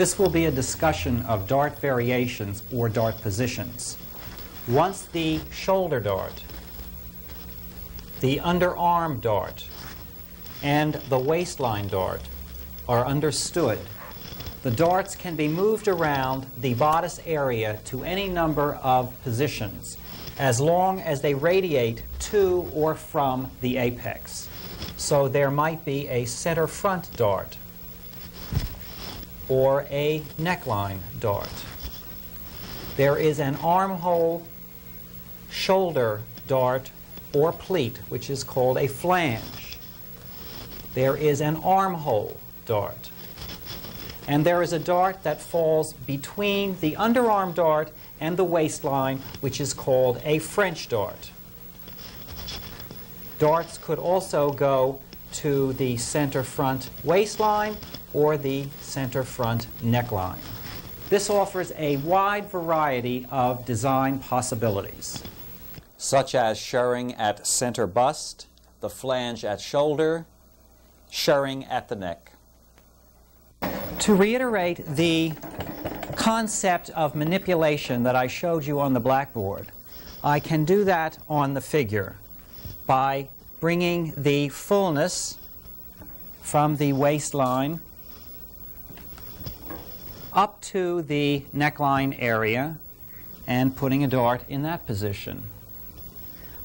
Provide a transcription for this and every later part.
This will be a discussion of dart variations or dart positions. Once the shoulder dart, the underarm dart, and the waistline dart are understood, the darts can be moved around the bodice area to any number of positions as long as they radiate to or from the apex. So there might be a center front dart or a neckline dart. There is an armhole shoulder dart or pleat, which is called a flange. There is an armhole dart. And there is a dart that falls between the underarm dart and the waistline, which is called a French dart. Darts could also go to the center front waistline or the center front neckline. This offers a wide variety of design possibilities, such as shirring at center bust, the flange at shoulder, shirring at the neck. To reiterate the concept of manipulation that I showed you on the blackboard, I can do that on the figure by bringing the fullness from the waistline up to the neckline area and putting a dart in that position.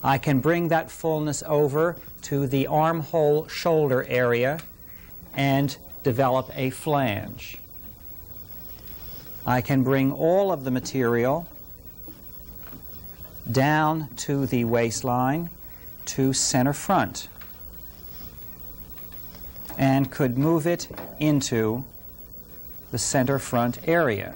I can bring that fullness over to the armhole shoulder area and develop a flange. I can bring all of the material down to the waistline to center front and could move it into the center front area.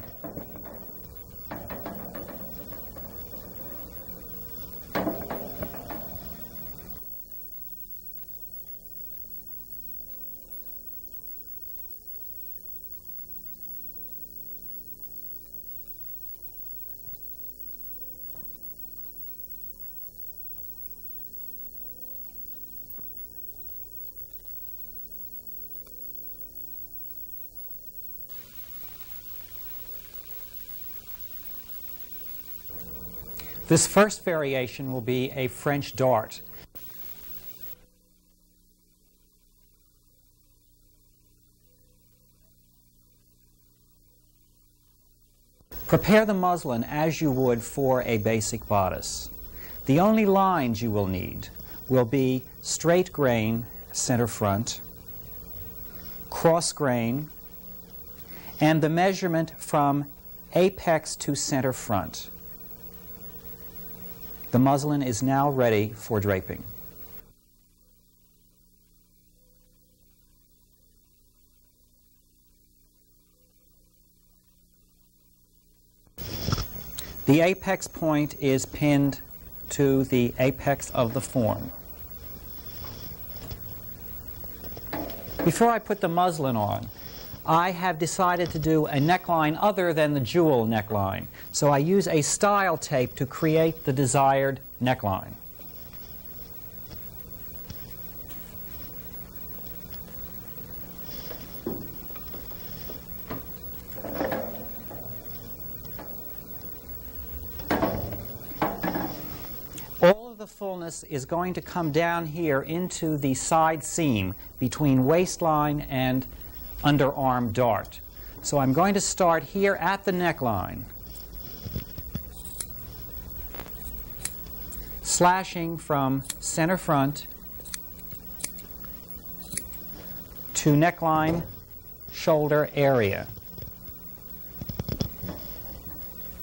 This first variation will be a French dart. Prepare the muslin as you would for a basic bodice. The only lines you will need will be straight grain, center front, cross grain, and the measurement from apex to center front. The muslin is now ready for draping. The apex point is pinned to the apex of the form. Before I put the muslin on, I have decided to do a neckline other than the jewel neckline. So I use a style tape to create the desired neckline. All of the fullness is going to come down here into the side seam between waistline and underarm dart. So I'm going to start here at the neckline, slashing from center front to neckline shoulder area.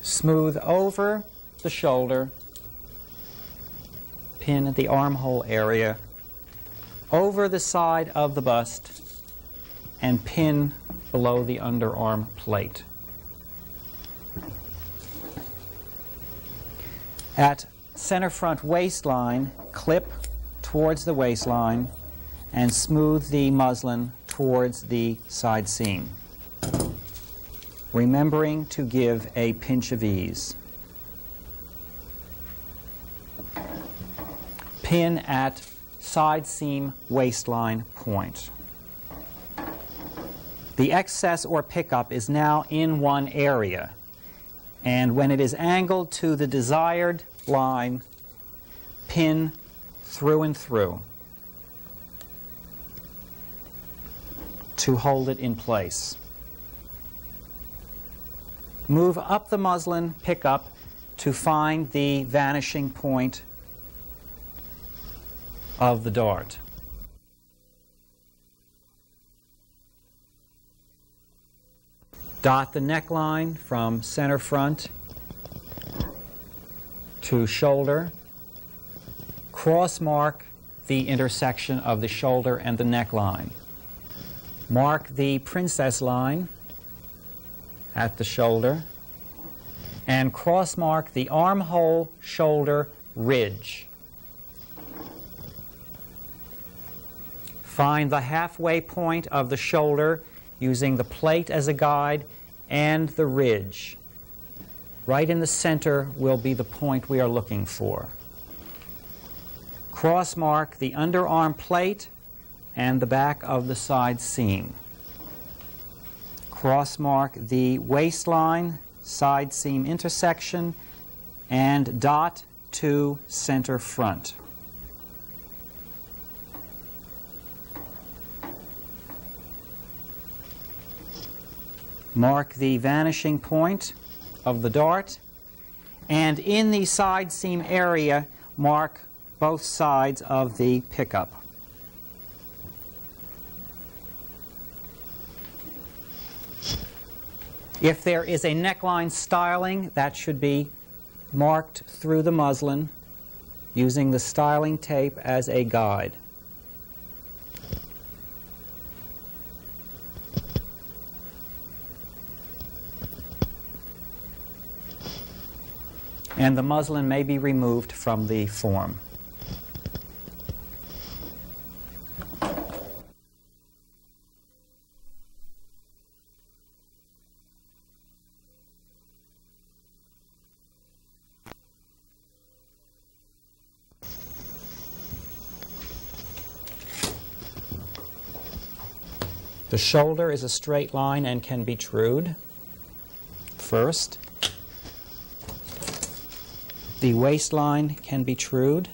Smooth over the shoulder, pin at the armhole area, over the side of the bust, and pin below the underarm plate. At center front waistline, clip towards the waistline and smooth the muslin towards the side seam, remembering to give a pinch of ease. Pin at side seam waistline point. The excess or pickup is now in one area, and when it is angled to the desired line, pin through and through to hold it in place. Move up the muslin pickup to find the vanishing point of the dart. Dot the neckline from center front to shoulder. Cross mark the intersection of the shoulder and the neckline. Mark the princess line at the shoulder and cross mark the armhole shoulder ridge. Find the halfway point of the shoulder using the plate as a guide and the ridge. Right in the center will be the point we are looking for. Cross mark the underarm plate and the back of the side seam. Cross mark the waistline, side seam intersection, and dot to center front. Mark the vanishing point of the dart, and in the side seam area, mark both sides of the pickup. If there is a neckline styling, that should be marked through the muslin using the styling tape as a guide. And the muslin may be removed from the form. The shoulder is a straight line and can be trued. First, the waistline can be trued.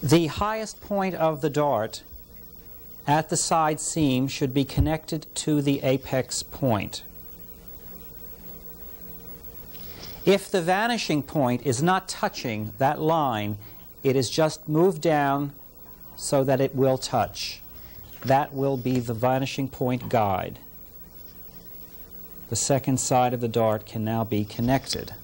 The highest point of the dart at the side seam should be connected to the apex point. If the vanishing point is not touching that line, it is just moved down so that it will touch. That will be the vanishing point guide. The second side of the dart can now be connected.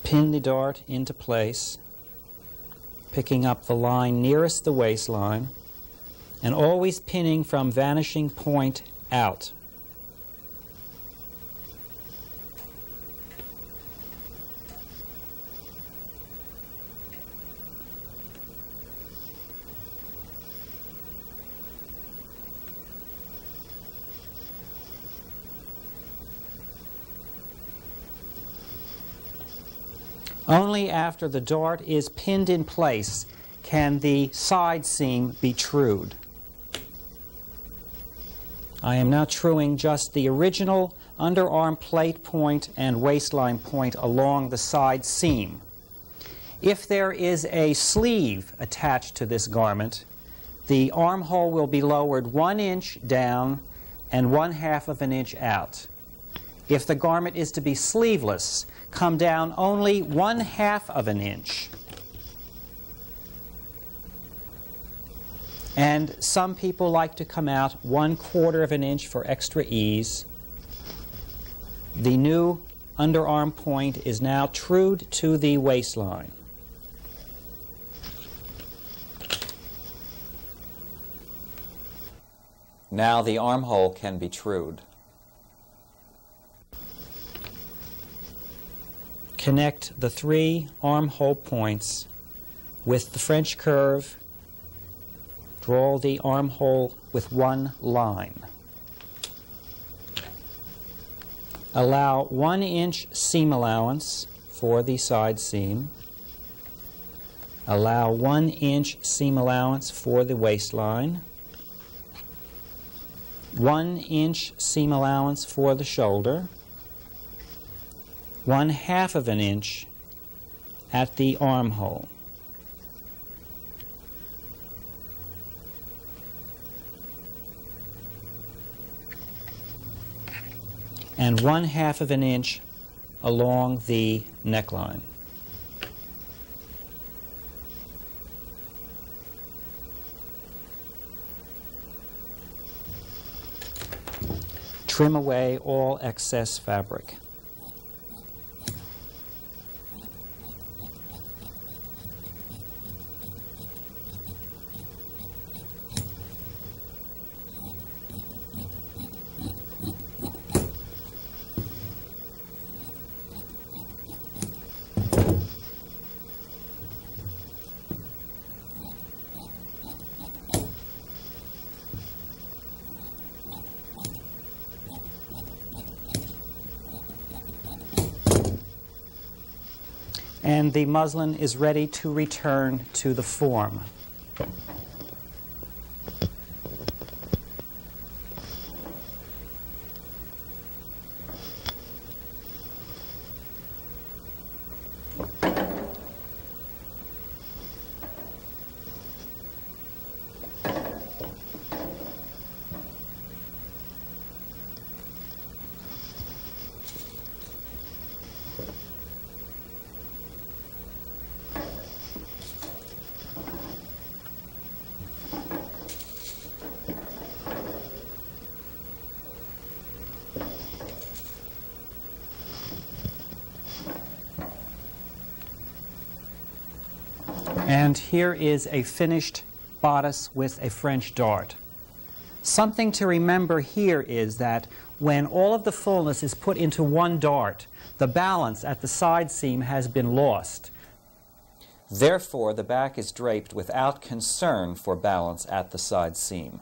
Pin the dart into place, picking up the line nearest the waistline, and always pinning from vanishing point out. Only after the dart is pinned in place can the side seam be trued. I am now truing just the original underarm plate point and waistline point along the side seam. If there is a sleeve attached to this garment, the armhole will be lowered 1 inch down and 1/2 of an inch out. If the garment is to be sleeveless, come down only 1/2 of an inch. And some people like to come out 1/4 of an inch for extra ease. The new underarm point is now trued to the waistline. Now the armhole can be trued. connect the 3 armhole points with the French curve. Draw the armhole with one line. Allow 1-inch seam allowance for the side seam. Allow 1-inch seam allowance for the waistline. 1-inch seam allowance for the shoulder. 1/2 of an inch at the armhole. And 1/2 of an inch along the neckline. Trim away all excess fabric. And the muslin is ready to return to the form. And here is a finished bodice with a French dart. Something to remember here is that when all of the fullness is put into one dart, the balance at the side seam has been lost. Therefore, the back is draped without concern for balance at the side seam.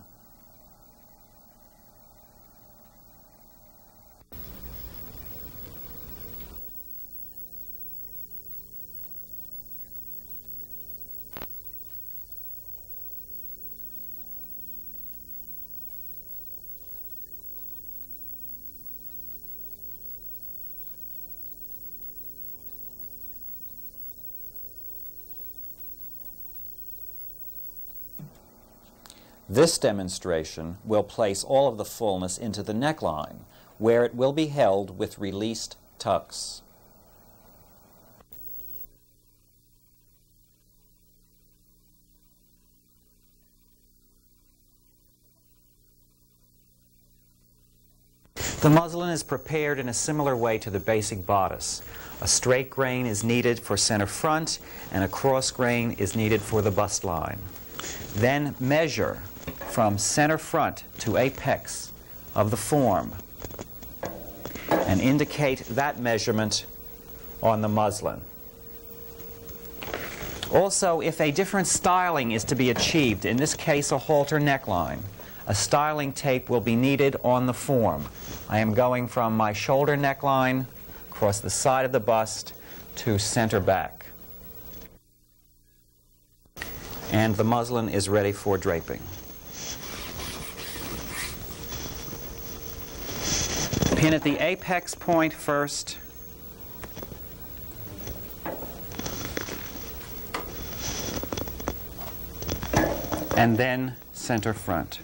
This demonstration will place all of the fullness into the neckline, where it will be held with released tucks. The muslin is prepared in a similar way to the basic bodice. A straight grain is needed for center front, and a cross grain is needed for the bust line. Then measure from center front to apex of the form and indicate that measurement on the muslin. Also, if a different styling is to be achieved, in this case a halter neckline, a styling tape will be needed on the form. I am going from my shoulder neckline across the side of the bust to center back. And the muslin is ready for draping. Pin at the apex point first, and then center front.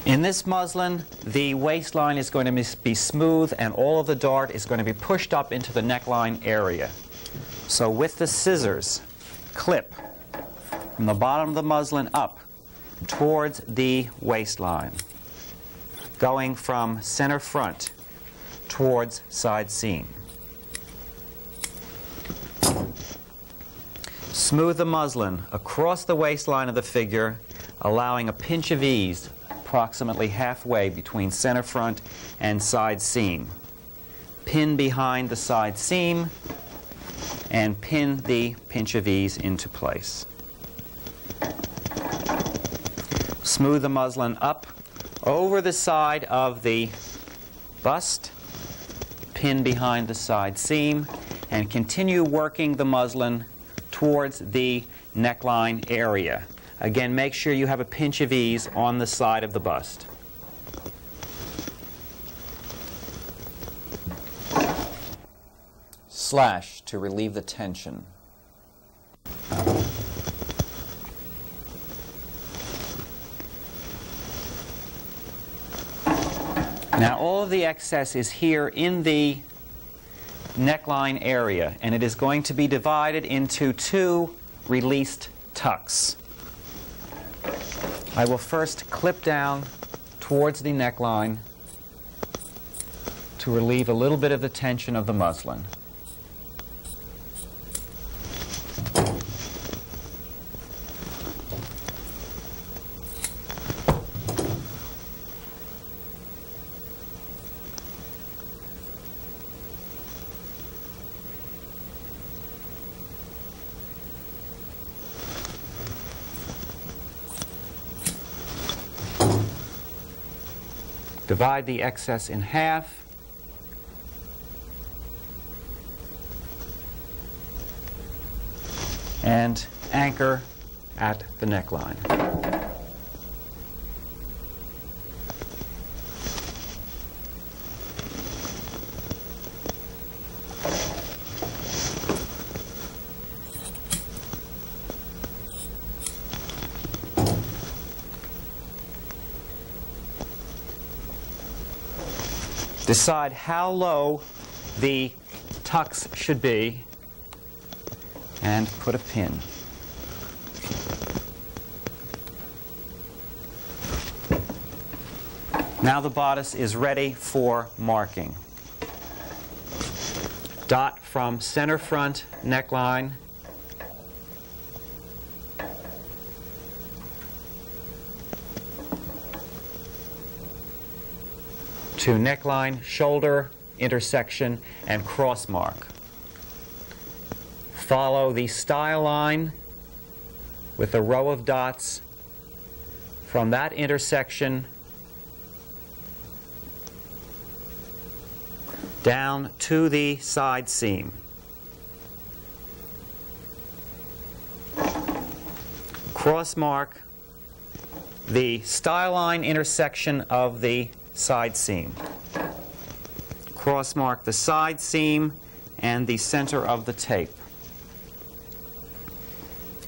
In this muslin, the waistline is going to be smooth and all of the dart is going to be pushed up into the neckline area. So with the scissors, clip from the bottom of the muslin up towards the waistline, going from center front towards side seam. Smooth the muslin across the waistline of the figure, allowing a pinch of ease approximately halfway between center front and side seam. Pin behind the side seam and pin the pinch of ease into place. Smooth the muslin up over the side of the bust, pin behind the side seam, and continue working the muslin towards the neckline area. Again, make sure you have a pinch of ease on the side of the bust. Slash to relieve the tension. Now all of the excess is here in the neckline area, and it is going to be divided into two released tucks. I will first clip down towards the neckline to relieve a little bit of the tension of the muslin. Divide the excess in half. And anchor at the neckline. Decide how low the tucks should be and put a pin. Now the bodice is ready for marking. Dot from center front neckline to neckline, shoulder, intersection, and cross mark. Follow the style line with a row of dots from that intersection down to the side seam. Cross mark the style line intersection of the side seam. Cross mark the side seam and the center of the tape.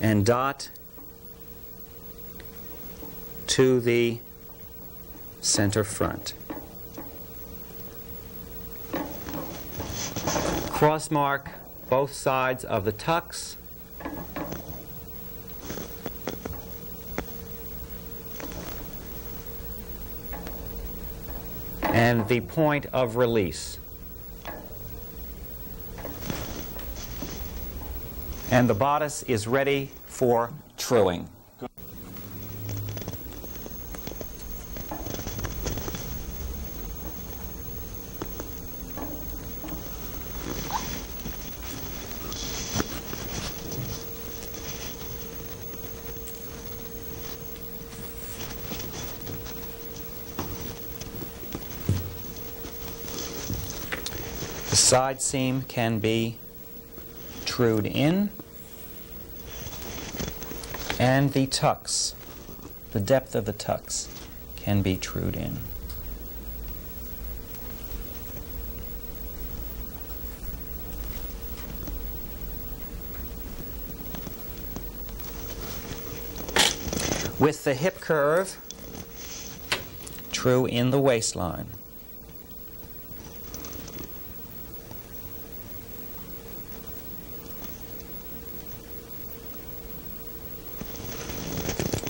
And dot to the center front. Cross mark both sides of the tucks. And the point of release. And the bodice is ready for truing. The side seam can be trued in, and the tucks, the depth of the tucks, can be trued in. With the hip curve, true in the waistline.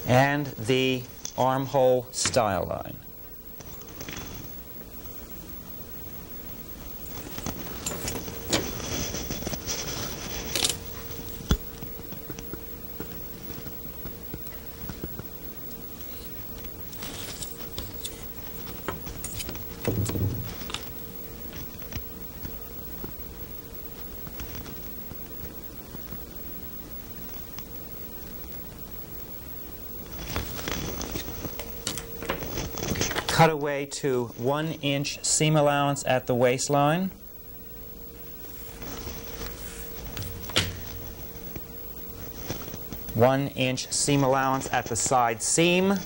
and the armhole style line. Cut away to 1 inch seam allowance at the waistline. One-inch seam allowance at the side seam.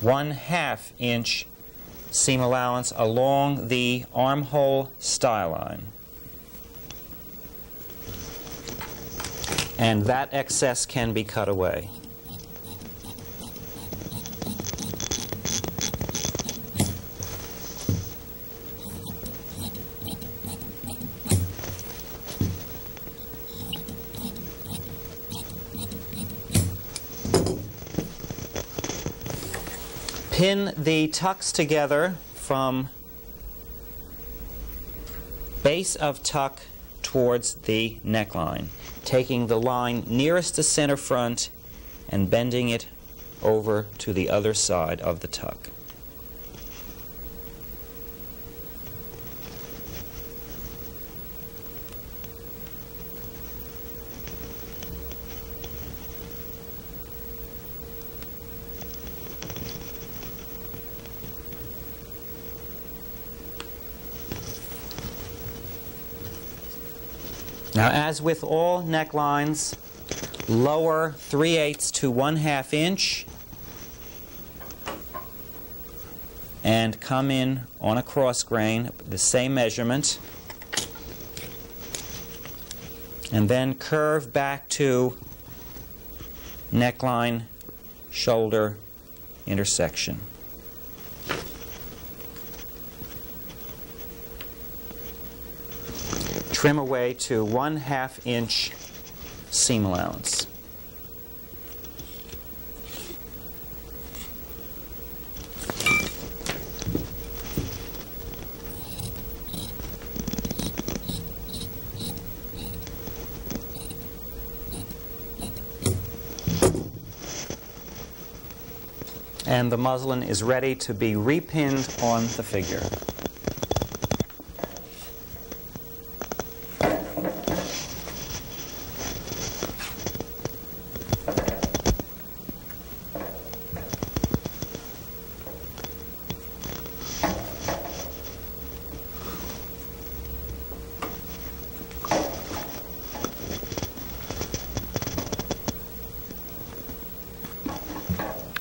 1/2 inch seam allowance along the armhole style line. And that excess can be cut away. Pin the tucks together from base of tuck towards the neckline, taking the line nearest to center front and bending it over to the other side of the tuck. Now, as with all necklines, lower 3/8 to 1/2 inch and come in on a cross grain, the same measurement, and then curve back to neckline shoulder intersection. Trim away to 1/2 inch seam allowance. And the muslin is ready to be repinned on the figure.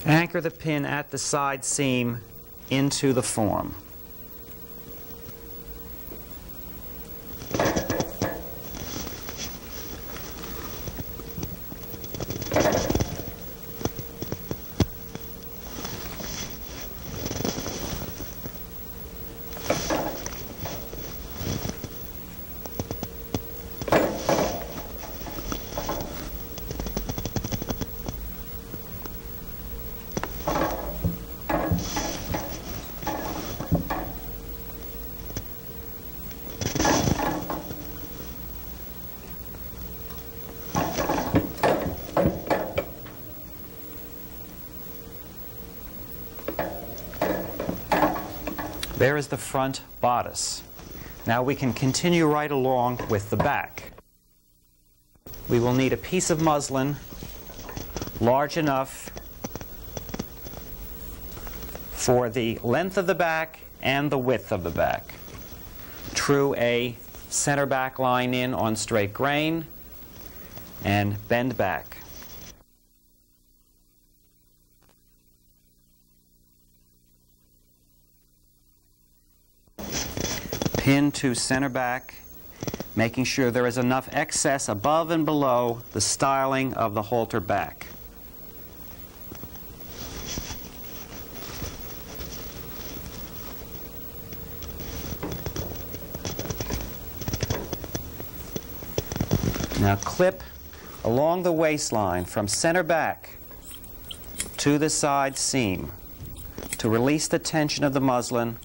Anchor the pin at the side seam into the form. There is the front bodice. Now we can continue right along with the back. We will need a piece of muslin large enough for the length of the back and the width of the back. True a center back line in on straight grain and bend back. Pin to center back, making sure there is enough excess above and below the styling of the halter back. Now clip along the waistline from center back to the side seam to release the tension of the muslin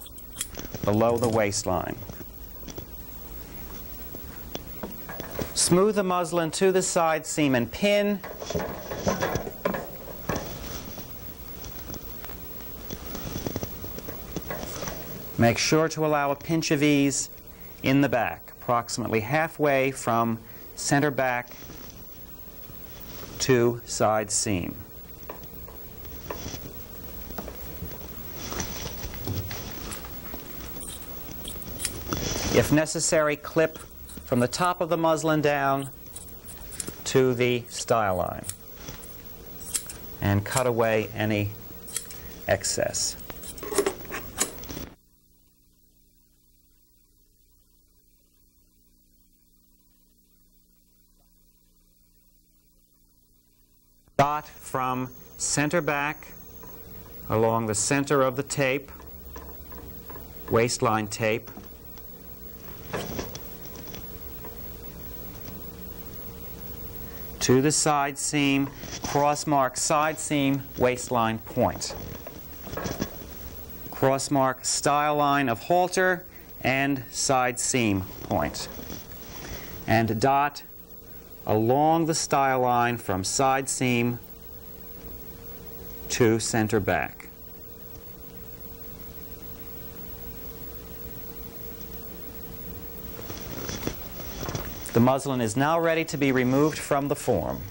below the waistline. Smooth the muslin to the side seam and pin. Make sure to allow a pinch of ease in the back, approximately halfway from center back to side seam. If necessary, clip from the top of the muslin down to the style line and cut away any excess. Dot from center back along the center of the tape, waistline tape, to the side seam, cross mark side seam, waistline point. Cross mark style line of halter and side seam point. And dot along the style line from side seam to center back. The muslin is now ready to be removed from the form.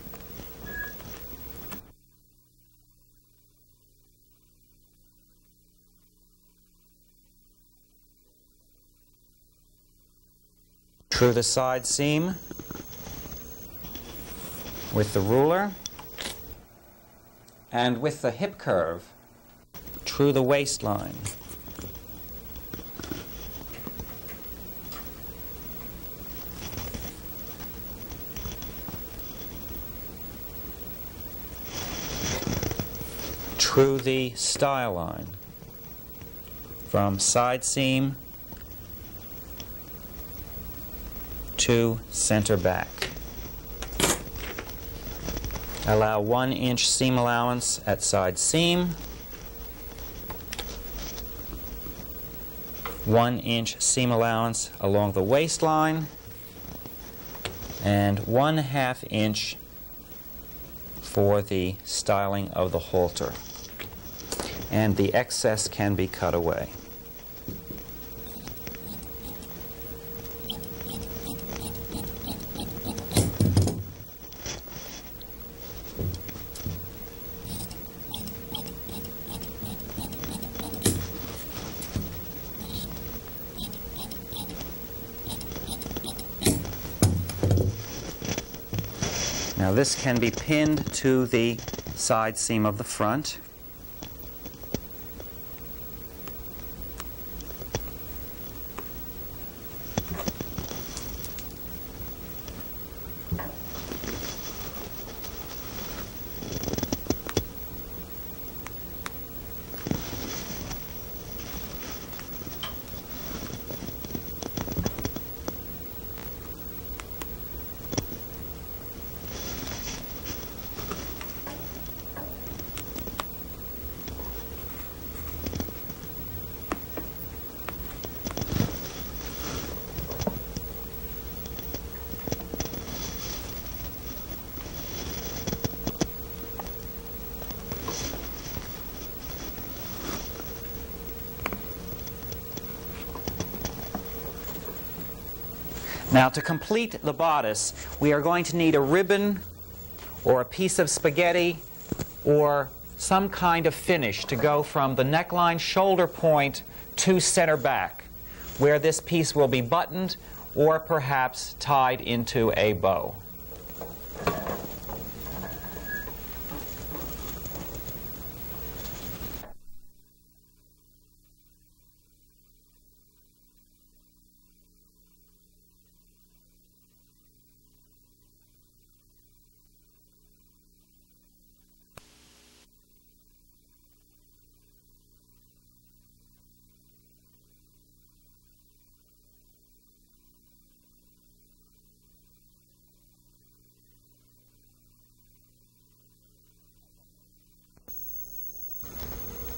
Through the side seam with the ruler and with the hip curve through the waistline. Through the style line from side seam to center back. Allow 1 inch seam allowance at side seam, 1 inch seam allowance along the waistline, and 1/2 inch for the styling of the halter. And the excess can be cut away. Now this can be pinned to the side seam of the front. Now, to complete the bodice, we are going to need a ribbon or a piece of spaghetti or some kind of finish to go from the neckline shoulder point to center back, where this piece will be buttoned or perhaps tied into a bow.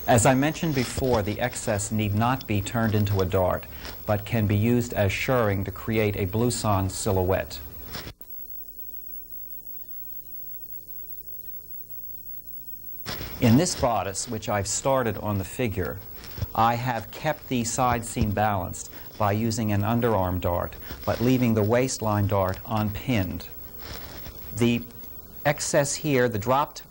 As I mentioned before, the excess need not be turned into a dart, but can be used as shirring to create a blouson silhouette. In this bodice, which I've started on the figure, I have kept the side seam balanced by using an underarm dart, but leaving the waistline dart unpinned. The excess here, the dropped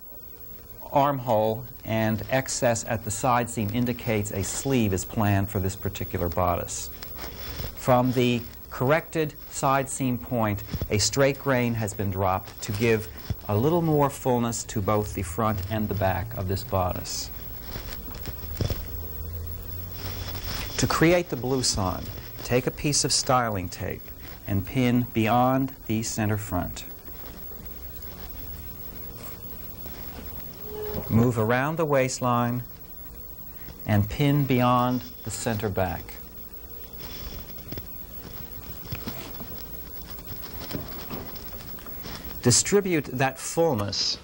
armhole and excess at the side seam indicates a sleeve is planned for this particular bodice. From the corrected side seam point, a straight grain has been dropped to give a little more fullness to both the front and the back of this bodice. To create the blouson, take a piece of styling tape and pin beyond the center front. Move around the waistline and pin beyond the center back. Distribute that fullness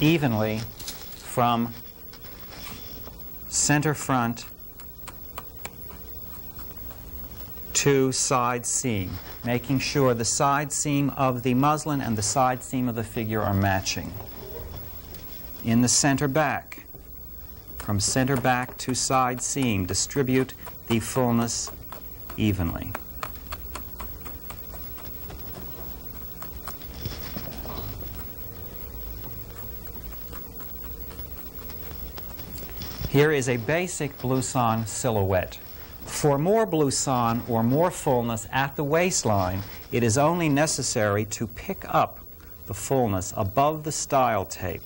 evenly from center front to side seam, making sure the side seam of the muslin and the side seam of the figure are matching. In the center back, from center back to side seam, distribute the fullness evenly. Here is a basic blouson silhouette. For more blouson or more fullness at the waistline, it is only necessary to pick up the fullness above the style tape.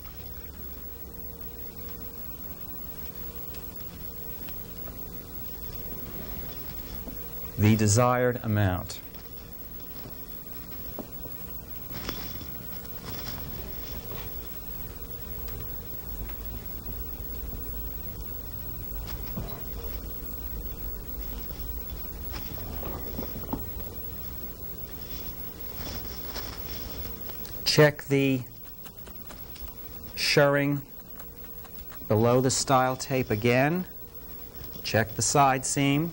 The desired amount. Check the shirring below the style tape again. Check the side seam.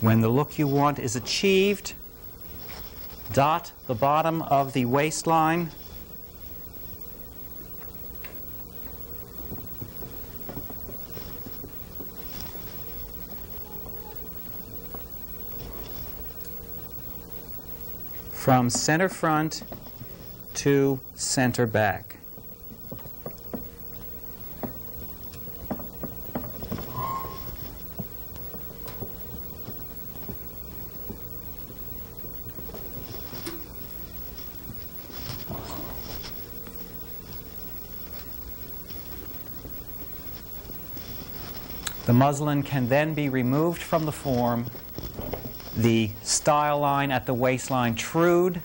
When the look you want is achieved, dot the bottom of the waistline. From center front to center back. The muslin can then be removed from the form, the style line at the waistline trued,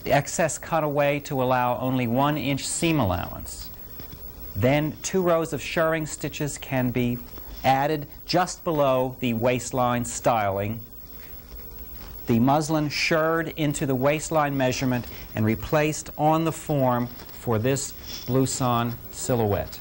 the excess cut away to allow only 1-inch seam allowance. Then 2 rows of shirring stitches can be added just below the waistline styling. The muslin shirred into the waistline measurement and replaced on the form for this blouson silhouette.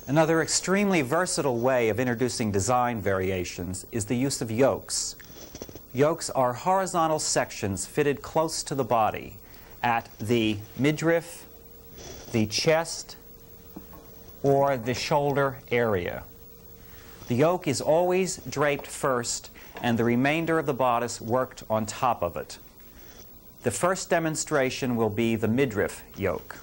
Another extremely versatile way of introducing design variations is the use of yokes. Yokes are horizontal sections fitted close to the body at the midriff, the chest, or the shoulder area. The yoke is always draped first and the remainder of the bodice worked on top of it. The first demonstration will be the midriff yoke.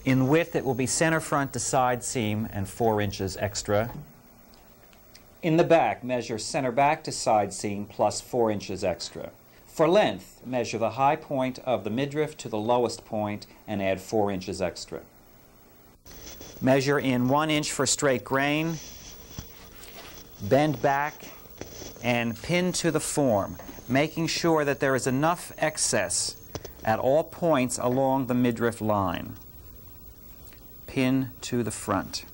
In width, it will be center front to side seam and 4 inches extra. In the back, measure center back to side seam plus 4 inches extra. For length, measure the high point of the midriff to the lowest point and add 4 inches extra. Measure in 1 inch for straight grain, bend back, and pin to the form, making sure that there is enough excess at all points along the midriff line. Pin to the front.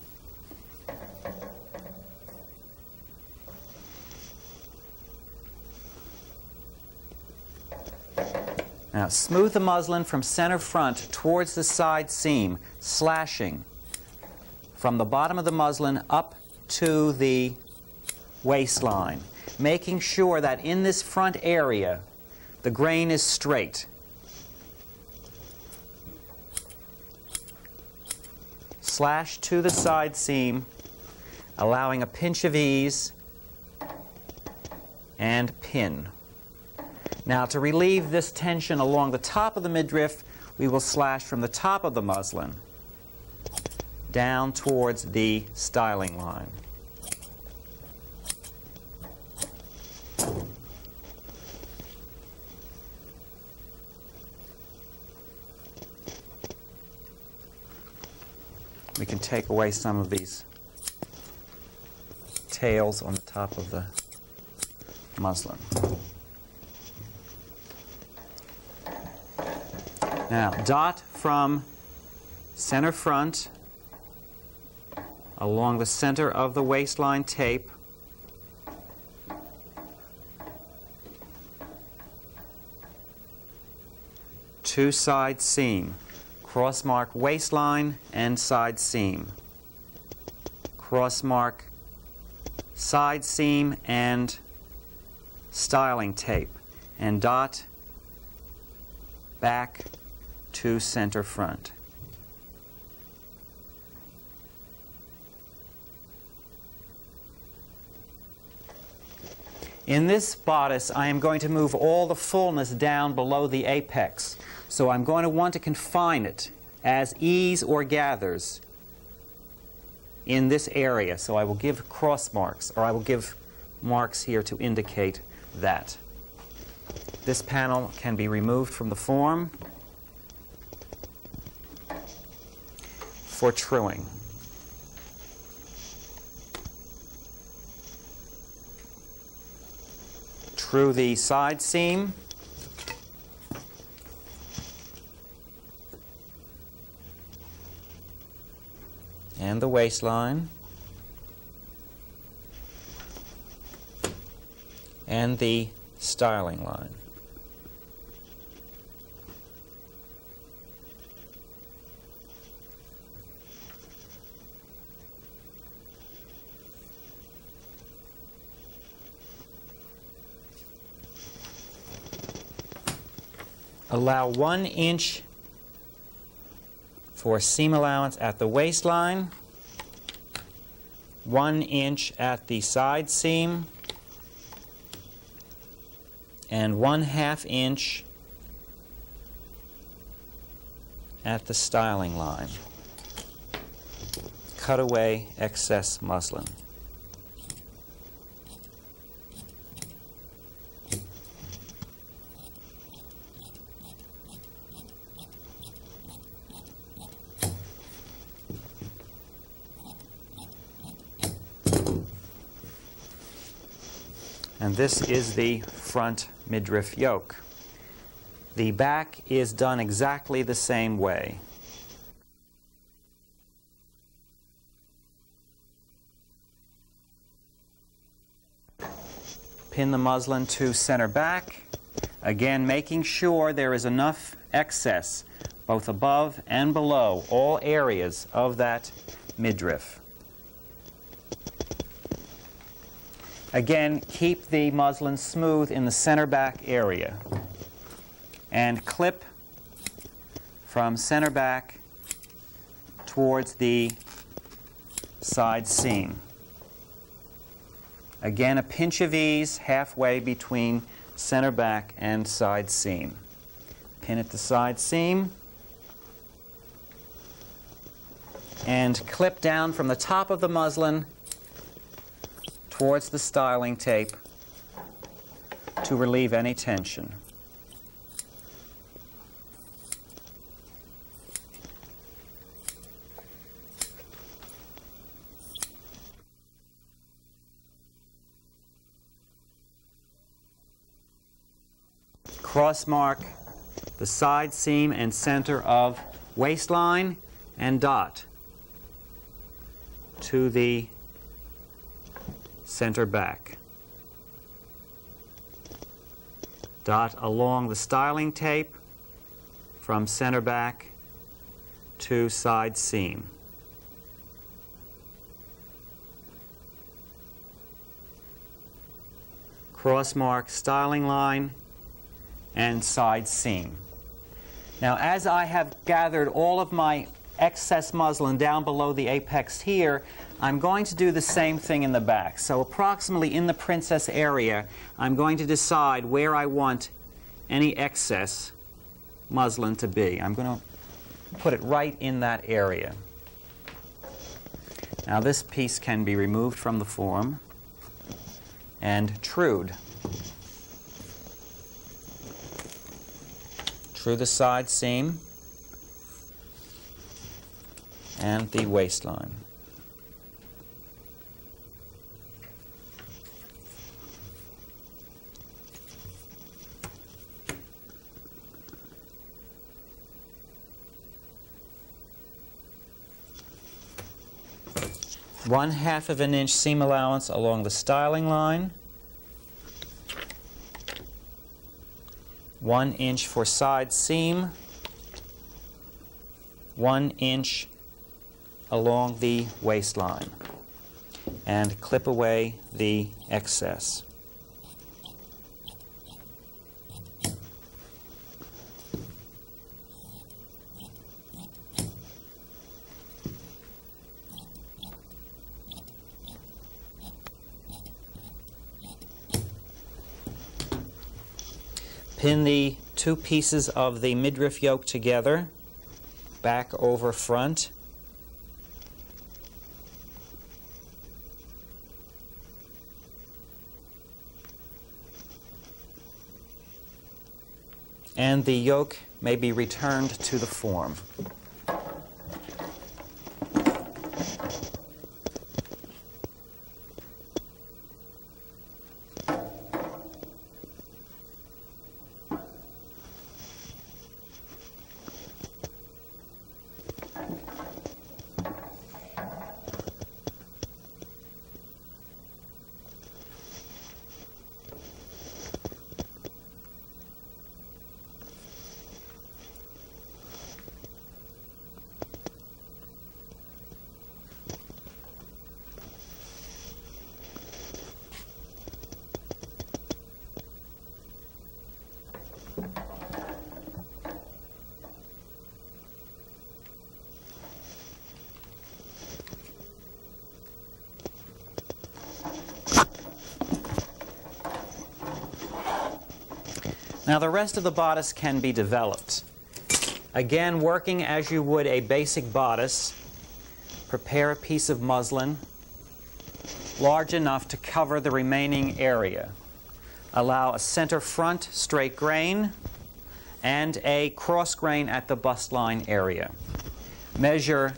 Now smooth the muslin from center front towards the side seam, slashing from the bottom of the muslin up to the waistline, making sure that in this front area the grain is straight. Slash to the side seam, allowing a pinch of ease, and pin. Now, to relieve this tension along the top of the midriff, we will slash from the top of the muslin down towards the styling line. We can take away some of these tails on the top of the muslin. Now, dot from center front along the center of the waistline tape to side seam. Cross mark waistline and side seam. Cross mark side seam and styling tape. And dot back to center front. In this bodice, I am going to move all the fullness down below the apex. So I'm going to want to confine it as ease or gathers in this area. So I will give cross marks, or I will give marks here to indicate that. This panel can be removed from the form for truing. True the side seam. And the waistline. And the styling line. Allow 1 inch for seam allowance at the waistline, 1 inch at the side seam, and 1/2 inch at the styling line. Cut away excess muslin. And this is the front midriff yoke. The back is done exactly the same way. Pin the muslin to center back, again making sure there is enough excess both above and below all areas of that midriff. Again, keep the muslin smooth in the center back area and clip from center back towards the side seam. Again, a pinch of ease halfway between center back and side seam. Pin at the side seam and clip down from the top of the muslin towards the styling tape to relieve any tension. Cross mark the side seam and center of waistline and dot to the center back. Dot along the styling tape from center back to side seam. Cross mark styling line and side seam. Now, as I have gathered all of my excess muslin down below the apex here, I'm going to do the same thing in the back. So approximately in the princess area, I'm going to decide where I want any excess muslin to be. I'm going to put it right in that area. Now, this piece can be removed from the form and trued. Through the side seam and the waistline. One-half of an inch seam allowance along the styling line. 1 inch for side seam, 1 inch along the waistline, and clip away the excess. Pin the two pieces of the midriff yoke together, back over front. And the yoke may be returned to the form. Now the rest of the bodice can be developed. Again, working as you would a basic bodice, prepare a piece of muslin large enough to cover the remaining area. Allow a center front straight grain and a cross grain at the bust line area. Measure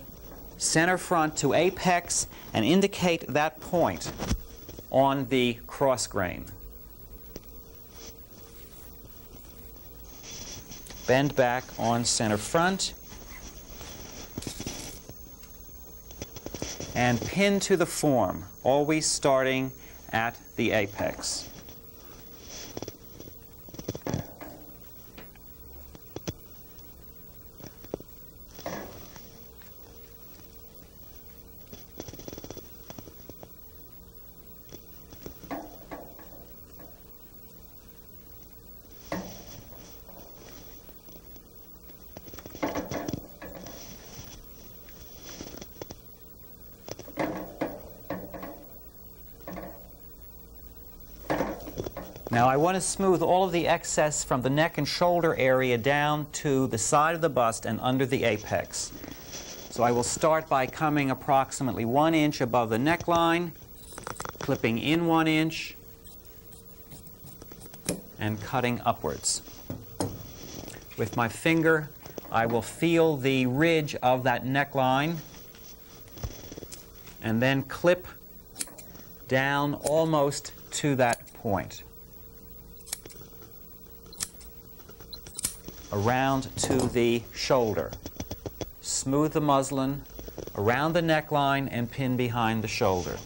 center front to apex and indicate that point on the cross grain. Bend back on center front and pin to the form, always starting at the apex. Now I want to smooth all of the excess from the neck and shoulder area down to the side of the bust and under the apex. So I will start by coming approximately 1 inch above the neckline, clipping in 1 inch, and cutting upwards. With my finger, I will feel the ridge of that neckline and then clip down almost to that point, around to the shoulder. Smooth the muslin around the neckline and pin behind the shoulder.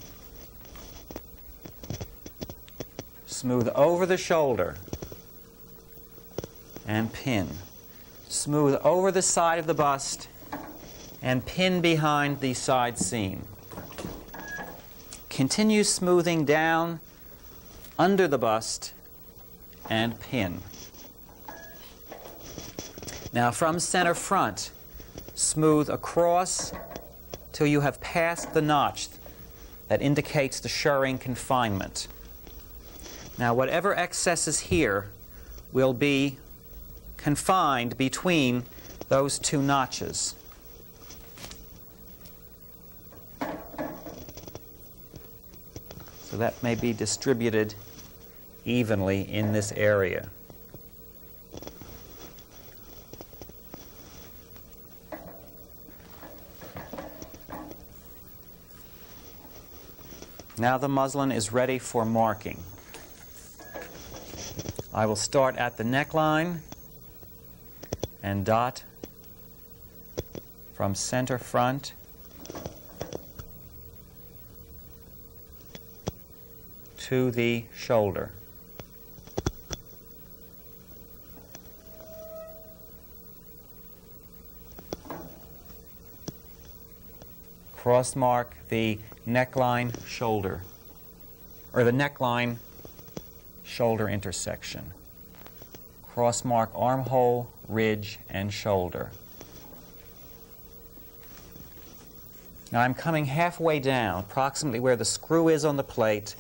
Smooth over the shoulder and pin. Smooth over the side of the bust and pin behind the side seam. Continue smoothing down under the bust and pin. Now from center front, smooth across till you have passed the notch that indicates the shirring confinement. Now whatever excess is here will be confined between those two notches. So that may be distributed evenly in this area. Now the muslin is ready for marking. I will start at the neckline and dot from center front to the shoulder. Cross mark the neckline shoulder, or the neckline shoulder intersection. Cross mark armhole, ridge, and shoulder. Now I'm coming halfway down, approximately where the screw is on the plate,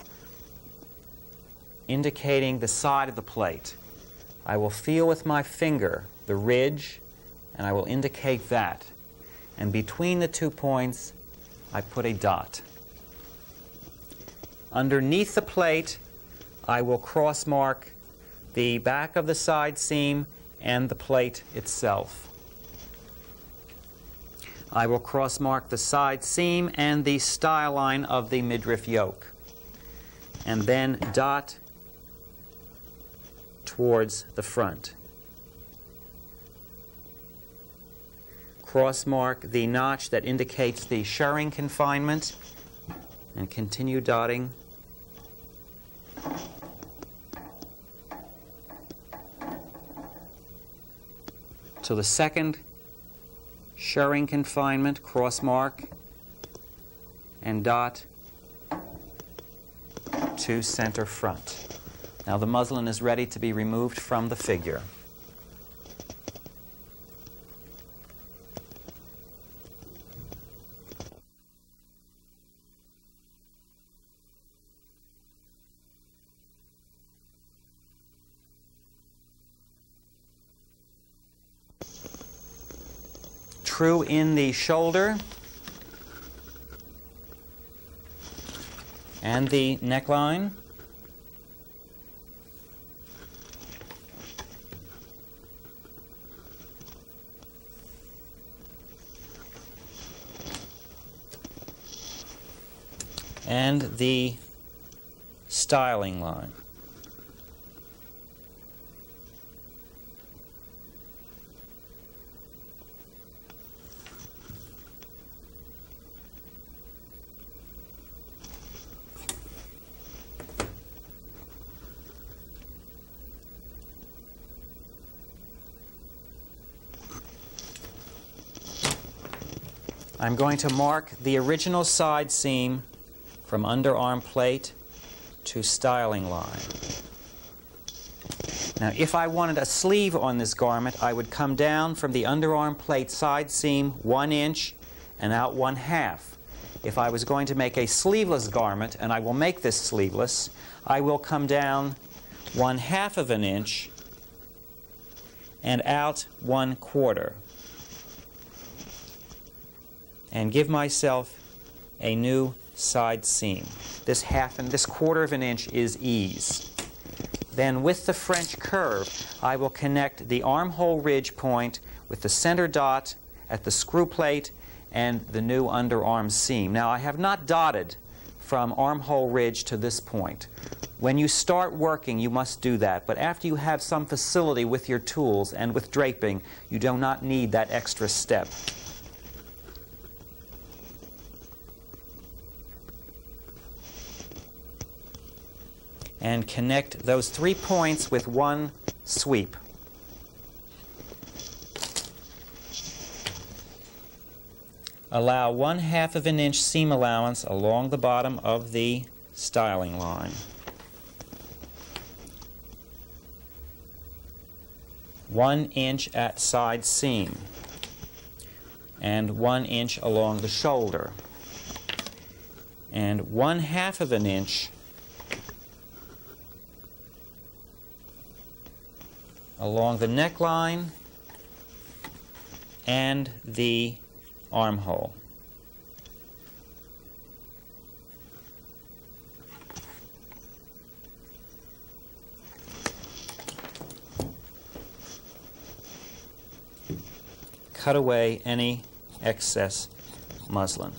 indicating the side of the plate. I will feel with my finger the ridge, and I will indicate that. And between the 2 points, I put a dot. Underneath the plate, I will cross mark the back of the side seam and the plate itself. I will cross mark the side seam and the style line of the midriff yoke, and then dot towards the front. Cross mark the notch that indicates the shirring confinement and continue dotting. To the second shirring confinement, cross mark and dot to center front. Now the muslin is ready to be removed from the figure. True in the shoulder and the neckline. And the styling line. I'm going to mark the original side seam from underarm plate to styling line. Now, if I wanted a sleeve on this garment, I would come down from the underarm plate side seam 1 inch and out 1/2. If I was going to make a sleeveless garment, and I will make this sleeveless, I will come down 1/2 of an inch and out 1/4, and give myself a new side seam. This 1/4 of an inch is ease. Then with the French curve, I will connect the armhole ridge point with the center dot at the screw plate and the new underarm seam. Now I have not dotted from armhole ridge to this point. When you start working, you must do that, but after you have some facility with your tools and with draping, you do not need that extra step. And connect those 3 points with one sweep. Allow 1/2 of an inch seam allowance along the bottom of the styling line. 1 inch at side seam and 1 inch along the shoulder, and 1/2 of an inch along the neckline and the armhole. Cut away any excess muslin.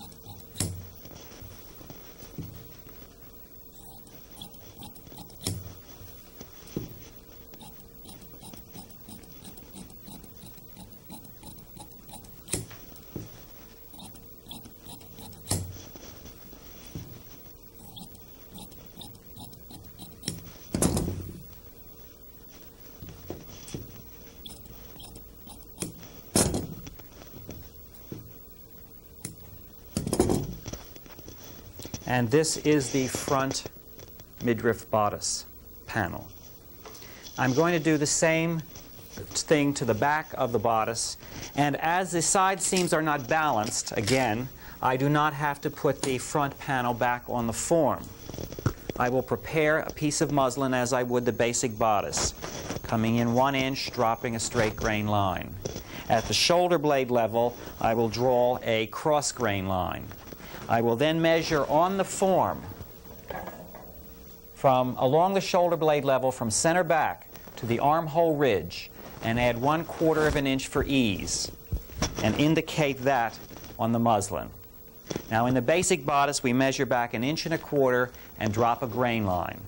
And this is the front midriff bodice panel. I'm going to do the same thing to the back of the bodice, and as the side seams are not balanced, again, I do not have to put the front panel back on the form. I will prepare a piece of muslin as I would the basic bodice, coming in 1 inch, dropping a straight grain line. At the shoulder blade level, I will draw a cross grain line. I will then measure on the form from along the shoulder blade level from center back to the armhole ridge and add 1/4 of an inch for ease and indicate that on the muslin. Now in the basic bodice we measure back 1.25 inches and drop a grain line.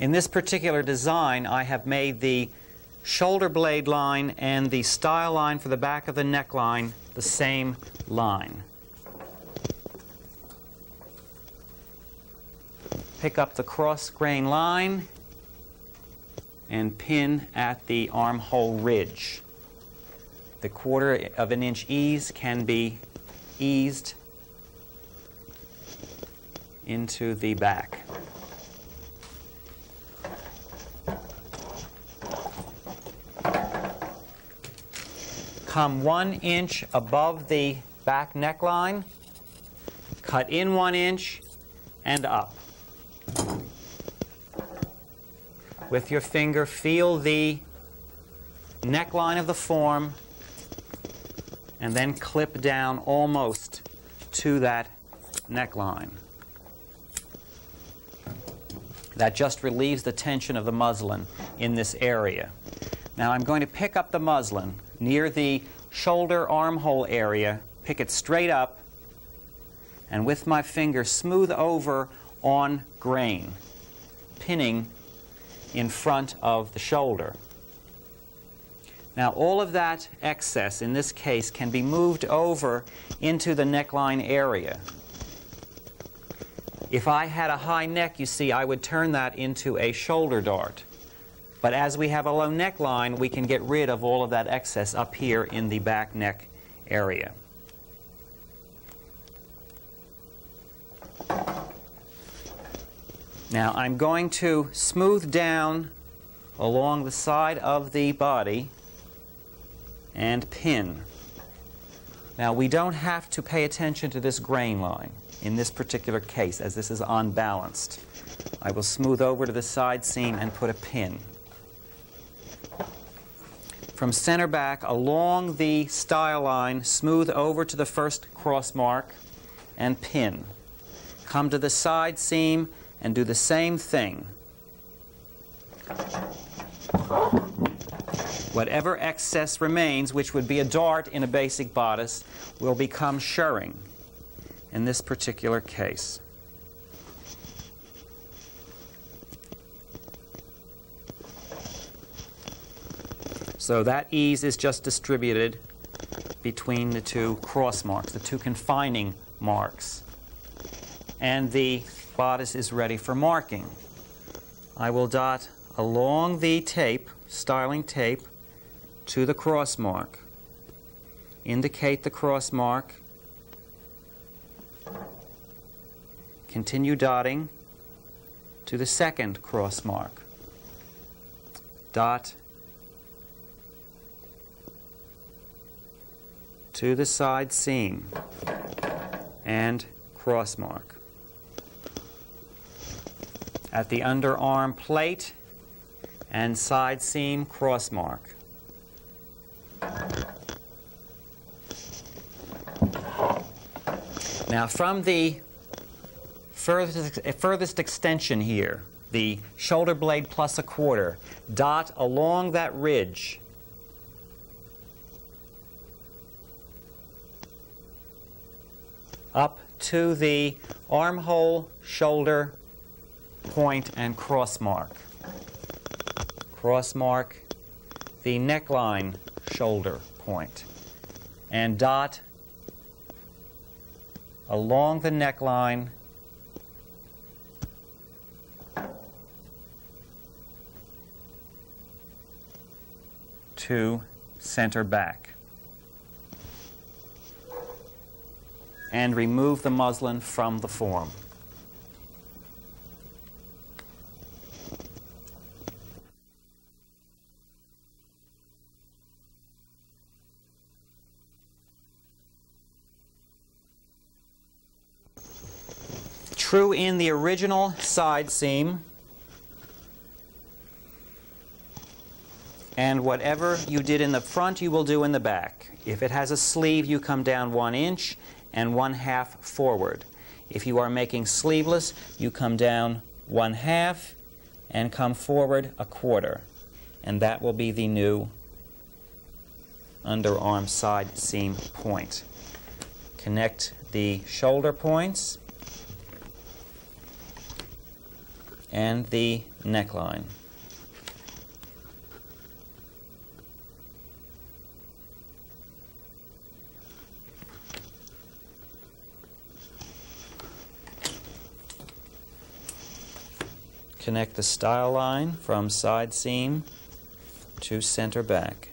In this particular design, I have made the shoulder blade line and the style line for the back of the neckline the same line. Pick up the cross grain line and pin at the armhole ridge. The 1/4 of an inch ease can be eased into the back. Come 1 inch above the back neckline, cut in 1 inch and up. With your finger, feel the neckline of the form and then clip down almost to that neckline. That just relieves the tension of the muslin in this area. Now I'm going to pick up the muslin near the shoulder armhole area, pick it straight up, and with my finger smooth over on grain, pinning in front of the shoulder. Now all of that excess, in this case, can be moved over into the neckline area. If I had a high neck, you see, I would turn that into a shoulder dart. But as we have a low neckline, we can get rid of all of that excess up here in the back neck area. Now I'm going to smooth down along the side of the body and pin. Now, we don't have to pay attention to this grain line in this particular case, as this is unbalanced. I will smooth over to the side seam and put a pin. From center back along the stile line, smooth over to the first cross mark and pin. Come to the side seam and do the same thing. Whatever excess remains, which would be a dart in a basic bodice, will become shirring in this particular case. So that ease is just distributed between the two cross marks, the two confining marks. And the bodice is ready for marking. I will dot along the tape, styling tape, to the cross mark. Indicate the cross mark. Continue dotting to the second cross mark. Dot to the side seam and cross mark. At the underarm plate and side seam cross mark. Now, from the furthest extension here, the shoulder blade plus a quarter, dot along that ridge up to the armhole, shoulder, point, and cross mark. Cross mark the neckline, shoulder, point, and dot along the neckline to center back. And remove the muslin from the form. True in the original side seam, and whatever you did in the front, you will do in the back. If it has a sleeve, you come down 1 inch and 1/2 forward. If you are making sleeveless, you come down 1/2 and come forward 1/4. And that will be the new underarm side seam point. Connect the shoulder points and the neckline. Connect the stile line from side seam to center back.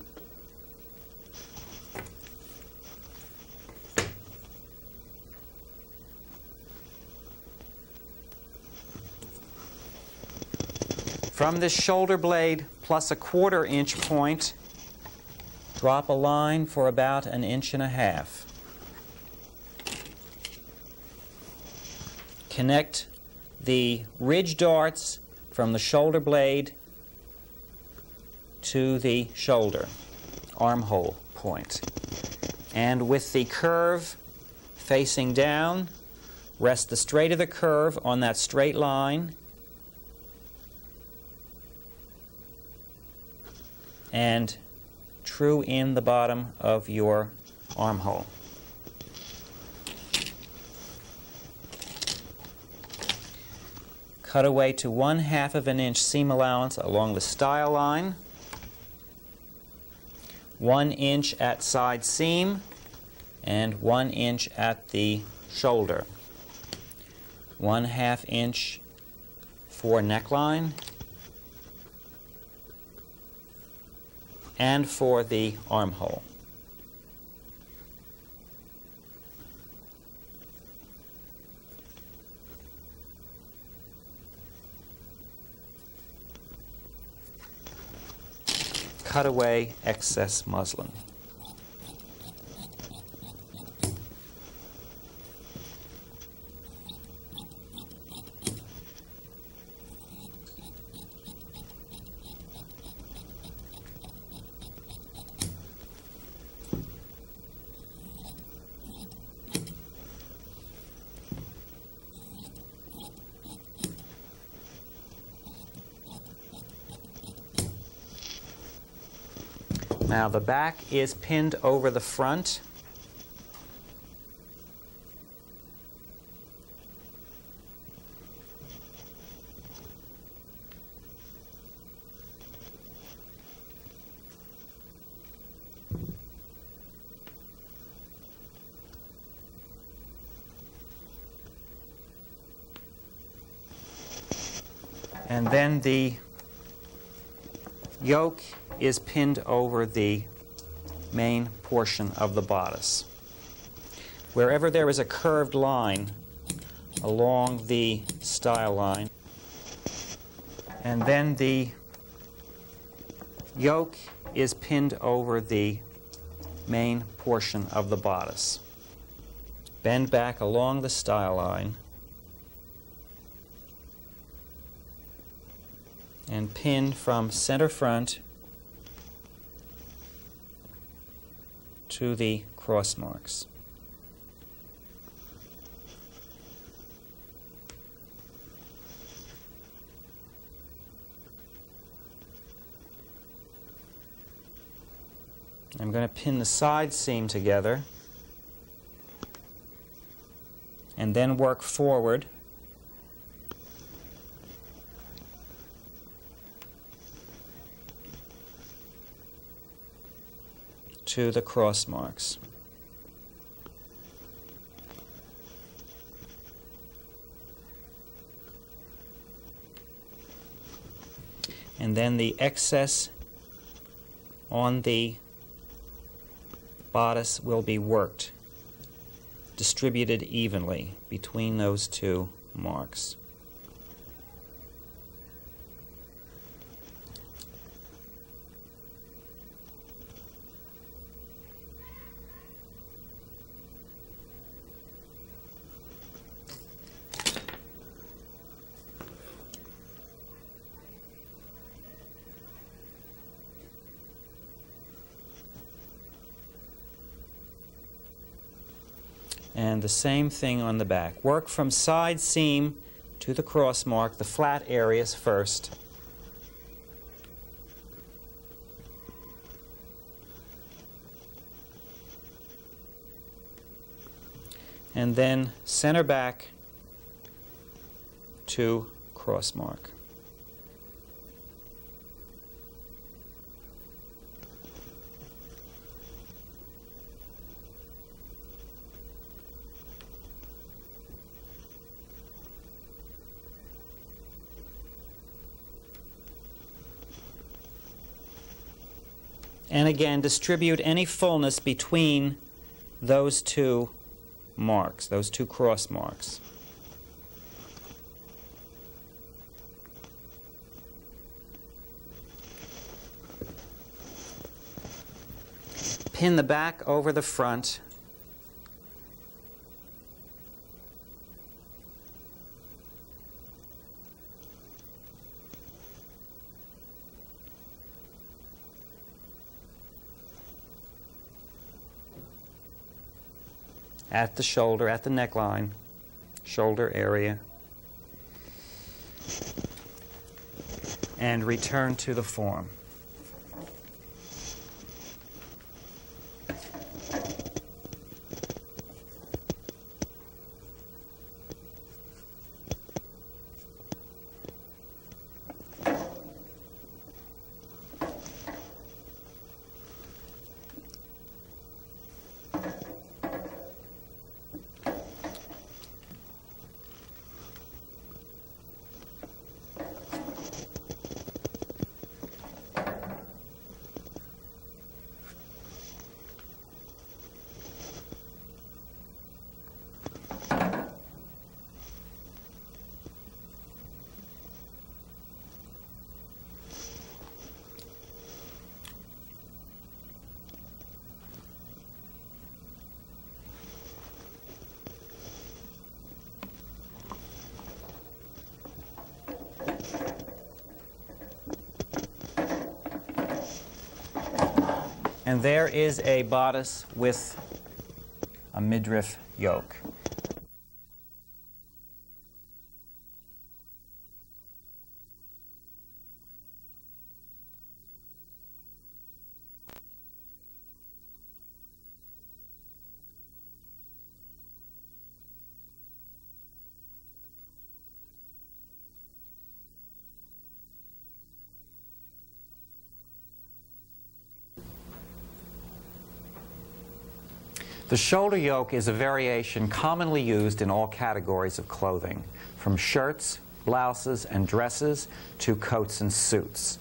From this shoulder blade plus a 1/4 inch point, drop a line for about 1.5 inches. Connect the ridge darts from the shoulder blade to the shoulder, armhole point. And with the curve facing down, rest the straight of the curve on that straight line and true in the bottom of your armhole. Cut away to 1/2 inch seam allowance along the stile line, 1 inch at side seam, and 1 inch at the shoulder. 1/2 inch for neckline and for the armhole. cut away excess muslin. Now the back is pinned over the front. And then the yoke is pinned over the main portion of the bodice. Wherever there is a curved line along the style line, and then the yoke is pinned over the main portion of the bodice. Bend back along the style line and pin from center front to the cross marks. I'm going to pin the side seam together and then work forward to the cross marks. And then the excess on the bodice will be worked, distributed evenly between those two marks. And the same thing on the back. Work from side seam to the cross mark, the flat areas first. And then center back to cross mark. And again, distribute any fullness between those two marks, those two cross marks. Pin the back over the front. At the shoulder, at the neckline, shoulder area, and return to the form. And there is a bodice with a midriff yoke. The shoulder yoke is a variation commonly used in all categories of clothing, from shirts, blouses, and dresses to coats and suits.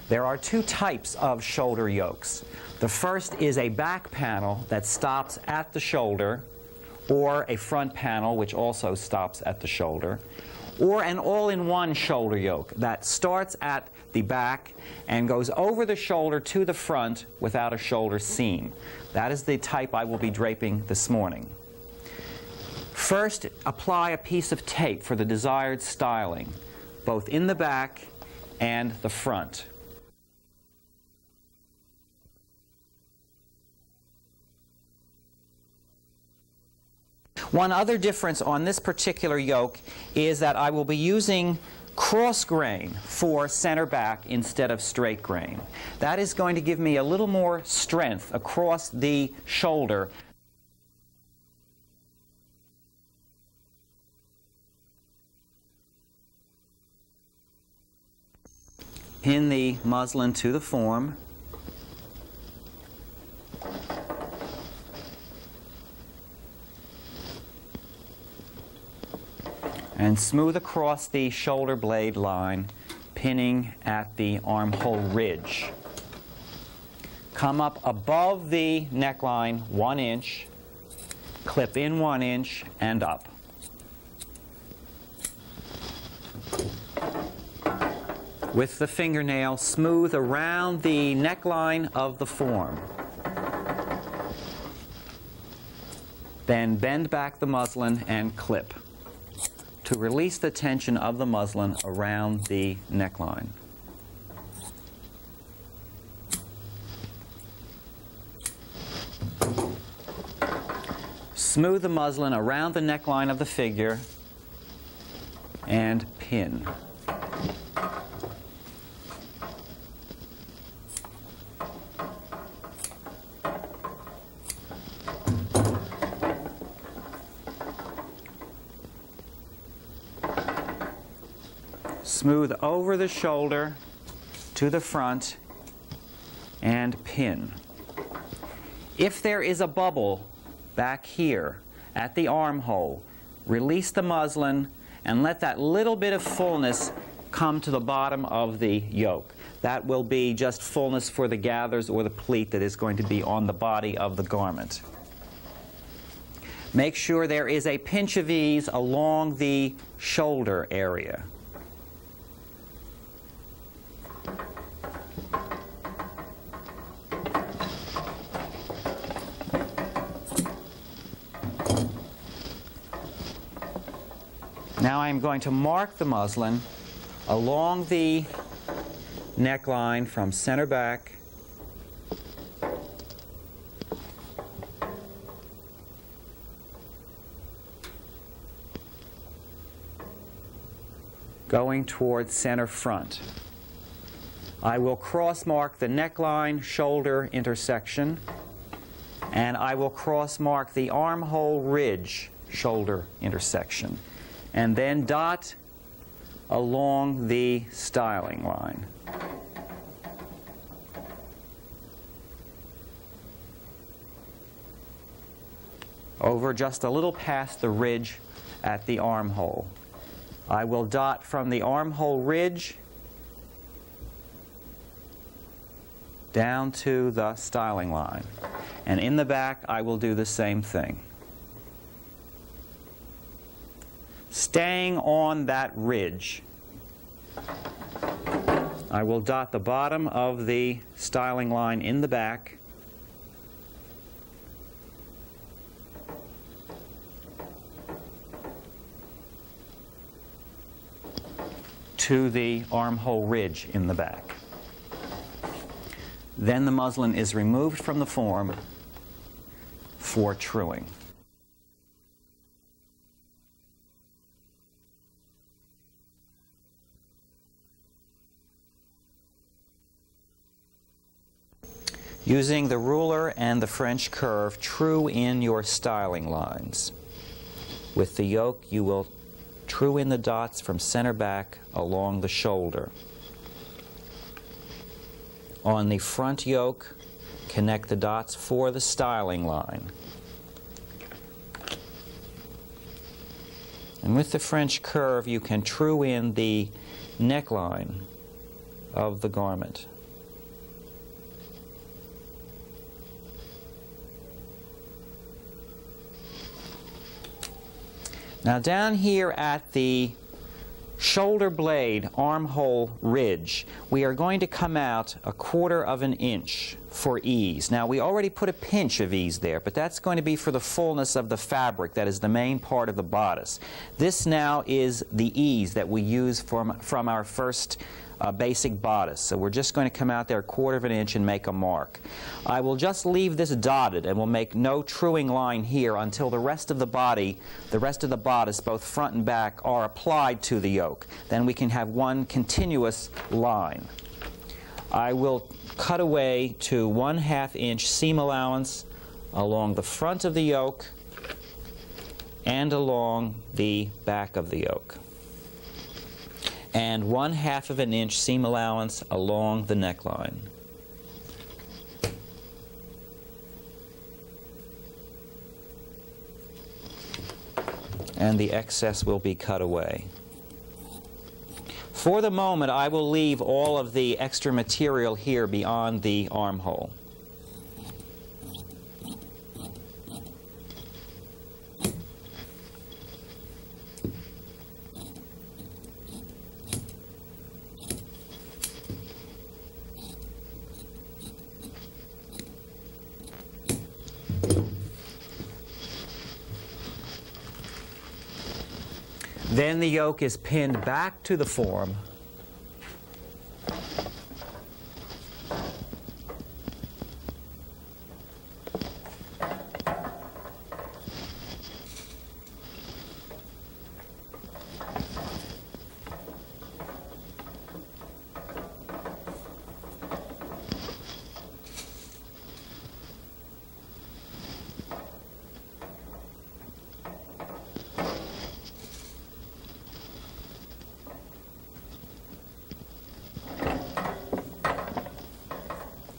There are two types of shoulder yokes. The first is a back panel that stops at the shoulder, or a front panel which also stops at the shoulder, or an all-in-one shoulder yoke that starts at the back and goes over the shoulder to the front without a shoulder seam. That is the type I will be draping this morning. First, apply a piece of tape for the desired styling, both in the back and the front. One other difference on this particular yoke is that I will be using cross grain for center back instead of straight grain. That is going to give me a little more strength across the shoulder. Pin the muslin to the form. And smooth across the shoulder blade line, pinning at the armhole ridge. Come up above the neckline 1 inch, clip in 1 inch, and up. With the fingernail, smooth around the neckline of the form. Then bend back the muslin and clip to release the tension of the muslin around the neckline. Smooth the muslin around the neckline of the figure and pin. Smooth over the shoulder to the front and pin. If there is a bubble back here at the armhole, release the muslin and let that little bit of fullness come to the bottom of the yoke. That will be just fullness for the gathers or the pleat that is going to be on the body of the garment. Make sure there is a pinch of ease along the shoulder area. Now I'm going to mark the muslin along the neckline from center back going towards center front. I will cross mark the neckline shoulder intersection, and I will cross mark the armhole ridge shoulder intersection, and then dot along the styling line. Over just a little past the ridge at the armhole. I will dot from the armhole ridge down to the styling line. And in the back, I will do the same thing. Staying on that ridge, I will dot the bottom of the styling line in the back, to the armhole ridge in the back. Then the muslin is removed from the form for truing. Using the ruler and the French curve, true in your styling lines. With the yoke, you will true in the dots from center back along the shoulder. On the front yoke, connect the dots for the styling line. And with the French curve, you can true in the neckline of the garment. Now down here at the shoulder blade armhole ridge, we are going to come out 1/4 of an inch for ease. Now we already put a pinch of ease there, but that's going to be for the fullness of the fabric that is the main part of the bodice. This now is the ease that we use from our first basic bodice. So we're just going to come out there 1/4 of an inch and make a mark. I will just leave this dotted and will make no truing line here until the rest of the body, the rest of the bodice, both front and back, are applied to the yoke. Then we can have one continuous line. I will cut away to 1/2 inch seam allowance along the front of the yoke and along the back of the yoke, and 1/2 of an inch seam allowance along the neckline. And the excess will be cut away. For the moment, I will leave all of the extra material here beyond the armhole. Then the yoke is pinned back to the form.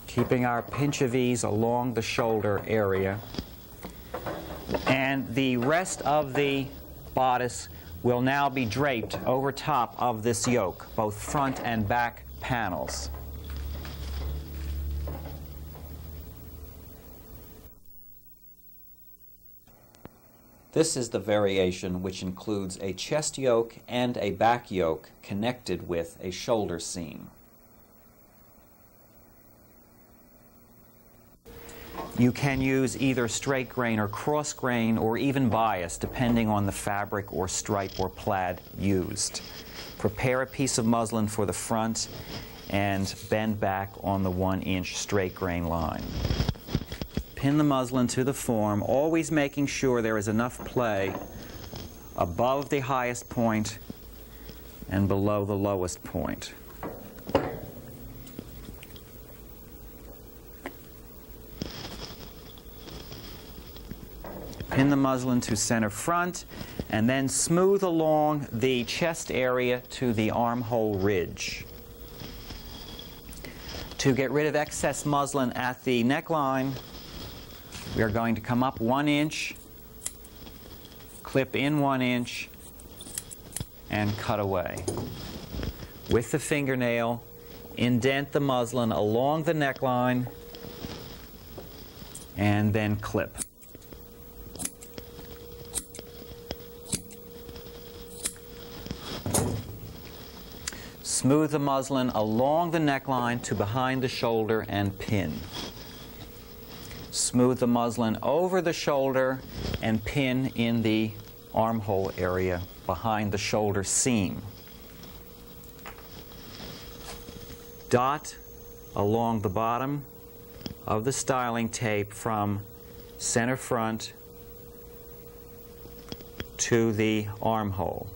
Keeping our pinch of ease along the shoulder area. And the rest of the bodice will now be draped over top of this yoke, both front and back panels. This is the variation, which includes a chest yoke and a back yoke connected with a shoulder seam. You can use either straight grain or cross grain or even bias, depending on the fabric or stripe or plaid used. Prepare a piece of muslin for the front and bend back on the 1-inch straight grain line. Pin the muslin to the form, always making sure there is enough play above the highest point and below the lowest point. Pin the muslin to center front, and then smooth along the chest area to the armhole ridge. To get rid of excess muslin at the neckline, we are going to come up 1 inch, clip in 1 inch, and cut away. With the fingernail, indent the muslin along the neckline, and then clip. Smooth the muslin along the neckline to behind the shoulder and pin. Smooth the muslin over the shoulder and pin in the armhole area behind the shoulder seam. Dot along the bottom of the styling tape from center front to the armhole.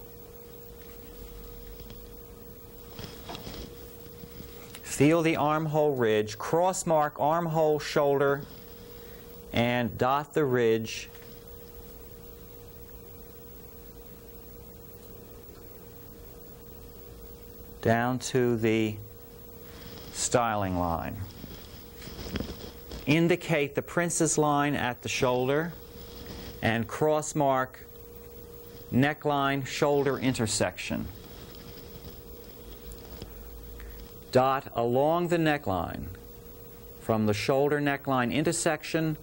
Feel the armhole ridge, cross mark armhole shoulder, and dot the ridge down to the styling line. Indicate the princess line at the shoulder and cross mark neckline shoulder intersection. Dot along the neckline from the shoulder neckline intersection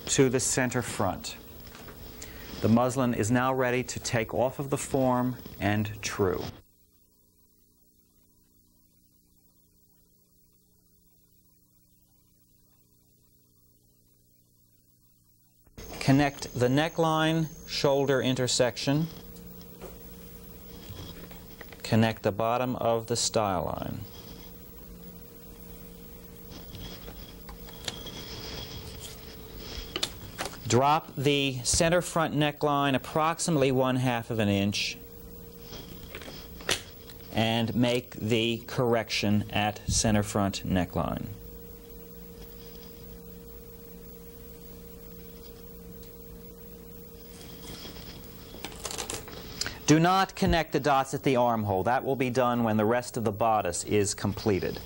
to the center front. The muslin is now ready to take off of the form and true. Connect the neckline shoulder intersection. Connect the bottom of the style line. Drop the center front neckline approximately 1/2 of an inch and make the correction at center front neckline. Do not connect the dots at the armhole. That will be done when the rest of the bodice is completed.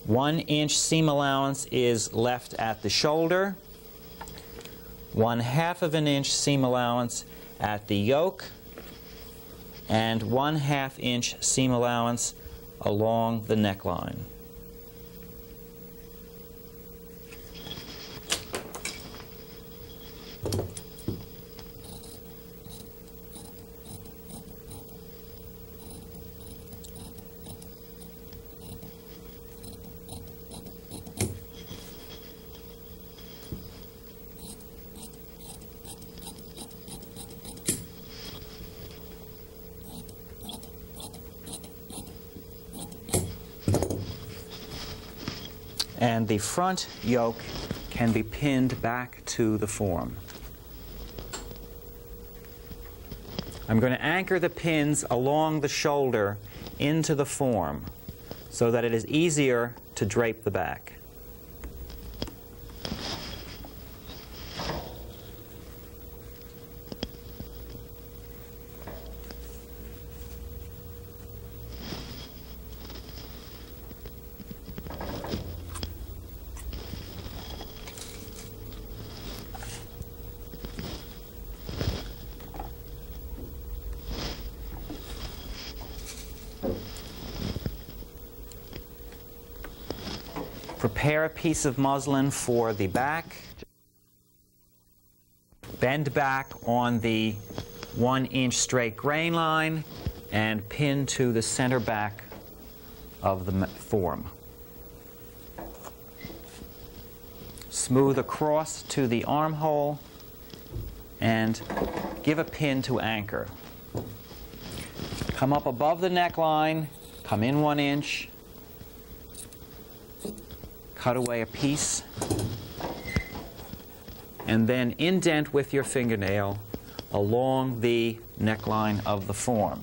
1 inch seam allowance is left at the shoulder. 1/2 of an inch seam allowance at the yoke, and 1/2 inch seam allowance along the neckline. And the front yoke can be pinned back to the form. I'm going to anchor the pins along the shoulder into the form so that it is easier to drape the back. Prepare a piece of muslin for the back. Bend back on the 1 inch straight grain line and pin to the center back of the form. Smooth across to the armhole and give a pin to anchor. Come up above the neckline, come in 1 inch, cut away a piece, and then indent with your fingernail along the neckline of the form.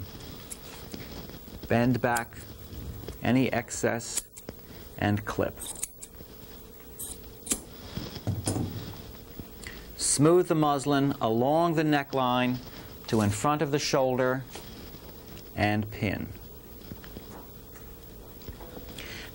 Bend back any excess and clip. Smooth the muslin along the neckline to in front of the shoulder and pin.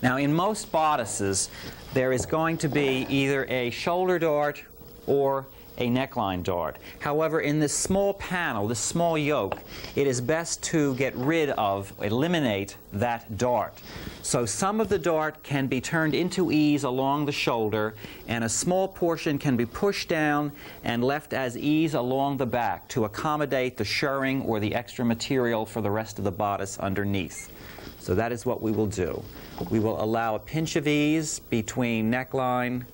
Now, in most bodices, there is going to be either a shoulder dart or a neckline dart. However, in this small panel, this small yoke, it is best to get rid of, eliminate that dart. So some of the dart can be turned into ease along the shoulder, and a small portion can be pushed down and left as ease along the back to accommodate the shirring or the extra material for the rest of the bodice underneath. So that is what we will do. We will allow a pinch of ease between neckline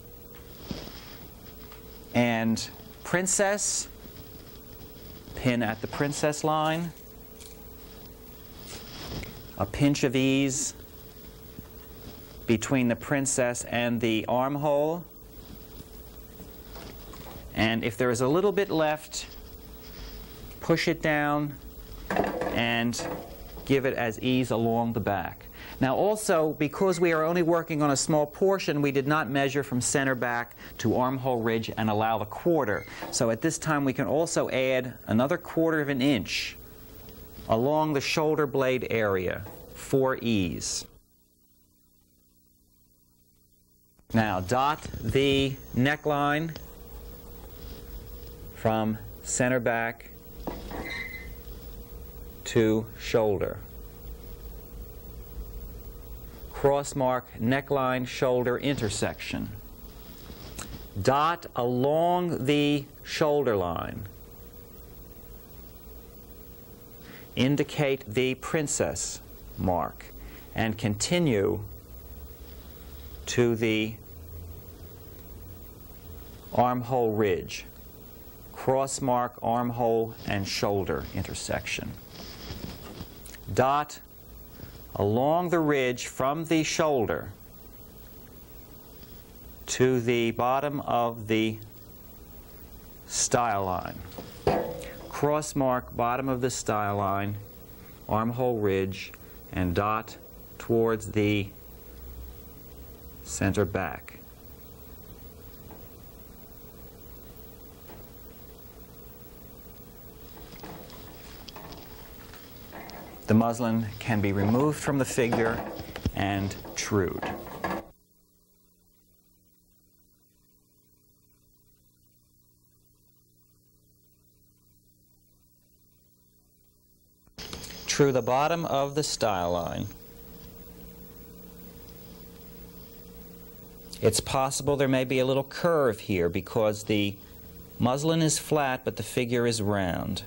and princess, pin at the princess line, a pinch of ease between the princess and the armhole. And if there is a little bit left, push it down and give it as ease along the back. Now also, because we are only working on a small portion, we did not measure from center back to armhole ridge and allow the quarter. So at this time we can also add another 1/4 of an inch along the shoulder blade area for ease. Now dot the neckline from center back to shoulder. Cross mark neckline shoulder intersection. Dot along the shoulder line. Indicate the princess mark and continue to the armhole ridge. Cross mark armhole and shoulder intersection. Dot along the ridge from the shoulder to the bottom of the style line. Cross mark bottom of the style line, armhole ridge, and dot towards the center back. The muslin can be removed from the figure and trued. True the bottom of the style line. It's possible there may be a little curve here because the muslin is flat but the figure is round.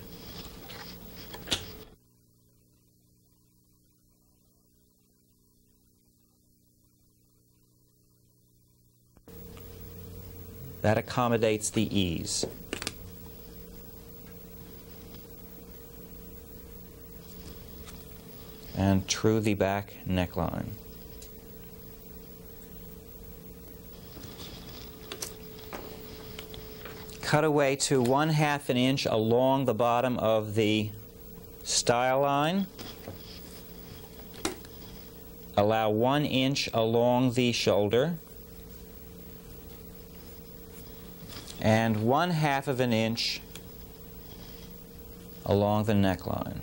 That accommodates the ease. And true the back neckline. Cut away to 1/2 an inch along the bottom of the style line. Allow 1 inch along the shoulder. And 1/2 of an inch along the neckline.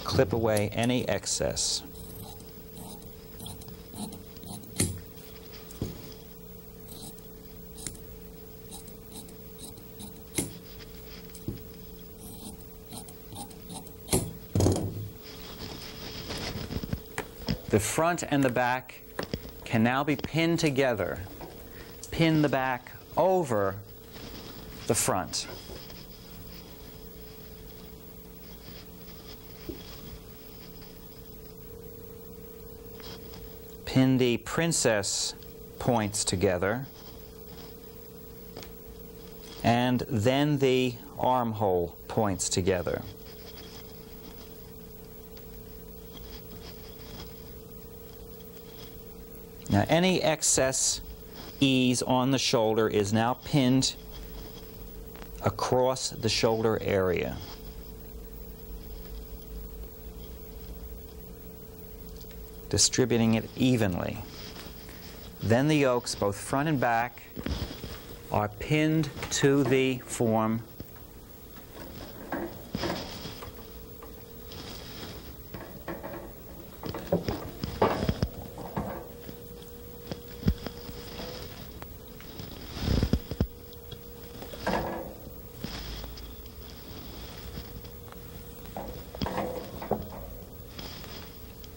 Clip away any excess. The front and the back can now be pinned together. Pin the back over the front. Pin the princess points together, and then the armhole points together. Now any excess ease on the shoulder is now pinned across the shoulder area. Distributing it evenly. Then the yokes, both front and back, are pinned to the form .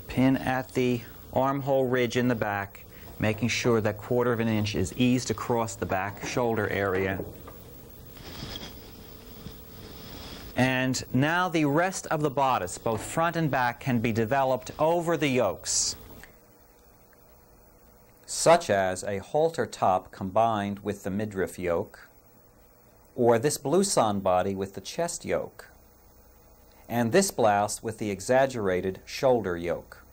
Pin at the armhole ridge in the back, making sure that 1/4 of an inch is eased across the back shoulder area. And now the rest of the bodice, both front and back, can be developed over the yokes, such as a halter top combined with the midriff yoke, or this blouson body with the chest yoke. and this blouse with the exaggerated shoulder yoke.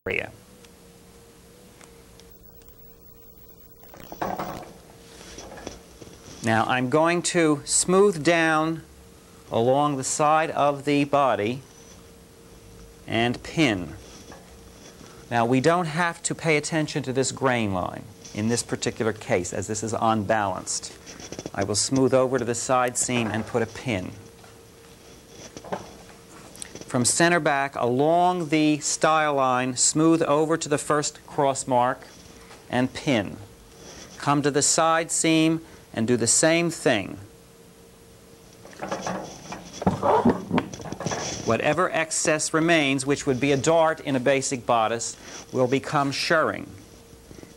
area. Now I'm going to smooth down along the side of the body and pin. Now we don't have to pay attention to this grain line in this particular case, as this is unbalanced. I will smooth over to the side seam and put a pin. From center back along the stile line, smooth over to the first cross mark and pin. Come to the side seam and do the same thing. Whatever excess remains, which would be a dart in a basic bodice, will become shirring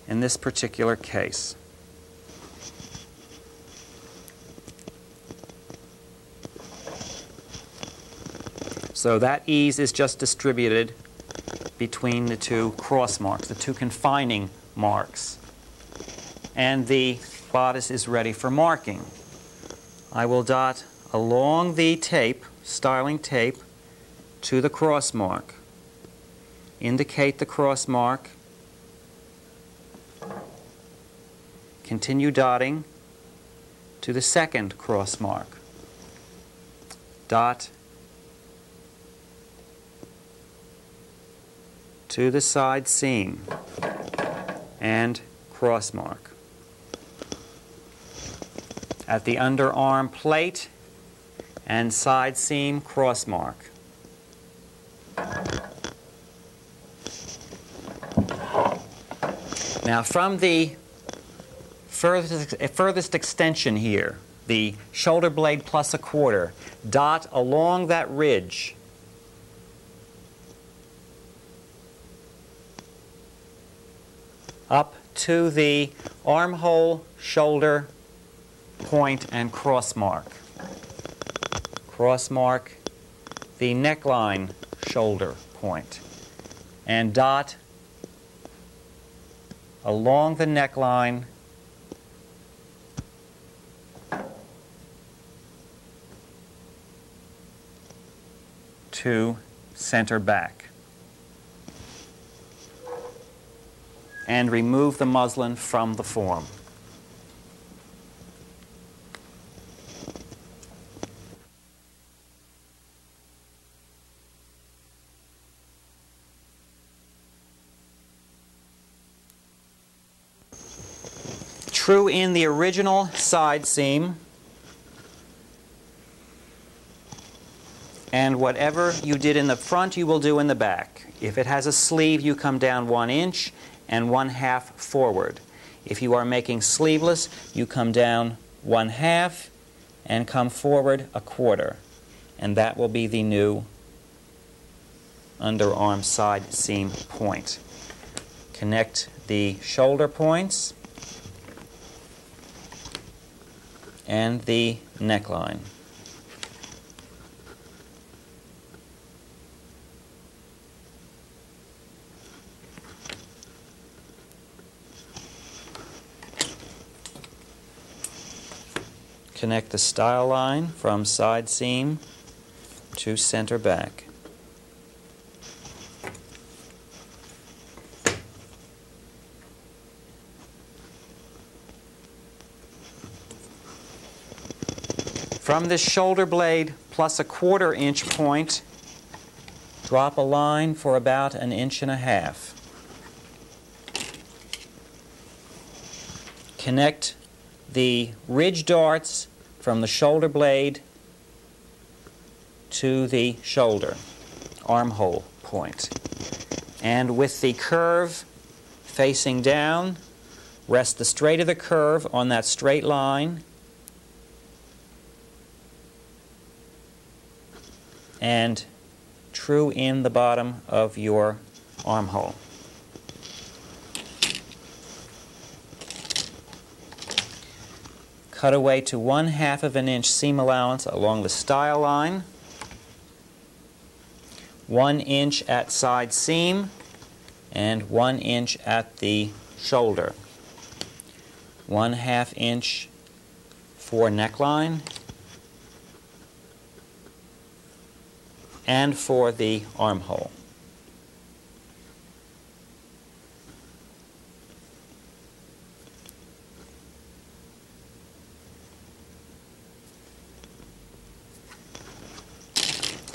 in this particular case. So that ease is just distributed between the two cross marks, the two confining marks. And the bodice is ready for marking. I will dot along the tape, styling tape, to the cross mark. Indicate the cross mark. Continue dotting to the second cross mark. Dot to the side seam and cross mark. At the underarm plate and side seam cross mark. Now from the furthest extension here, the shoulder blade plus a quarter, dot along that ridge up to the armhole, shoulder, point, and cross mark. Cross mark the neckline, shoulder, point, and dot along the neckline to center back. And remove the muslin from the form. True in the original side seam, and whatever you did in the front you will do in the back. If it has a sleeve, you come down 1 inch and 1/2 forward. If you are making sleeveless, you come down 1/2 and come forward 1/4, and that will be the new underarm side seam point. Connect the shoulder points and the neckline. Connect the stile line from side seam to center back. From this shoulder blade plus a 1/4 inch point, drop a line for about 1.5 inches. Connect the ridge darts from the shoulder blade to the shoulder, armhole point. And with the curve facing down, rest the straight of the curve on that straight line and true in the bottom of your armhole. Cut away to 1/2 inch seam allowance along the stile line, 1 inch at side seam, and 1 inch at the shoulder. 1/2 inch for neckline and for the armhole.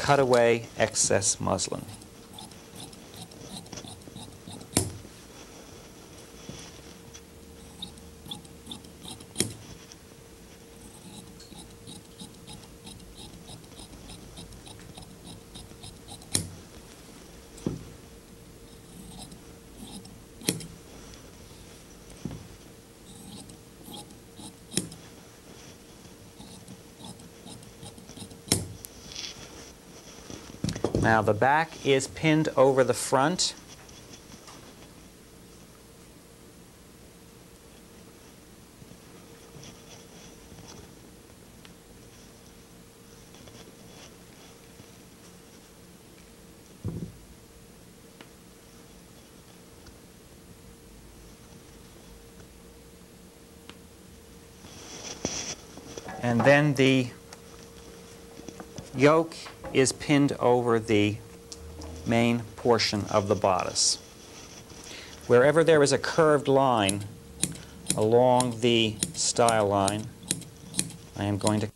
cut away excess muslin. Now the back is pinned over the front. And then the yoke is pinned over the main portion of the bodice. Wherever there is a curved line along the style line, I am going to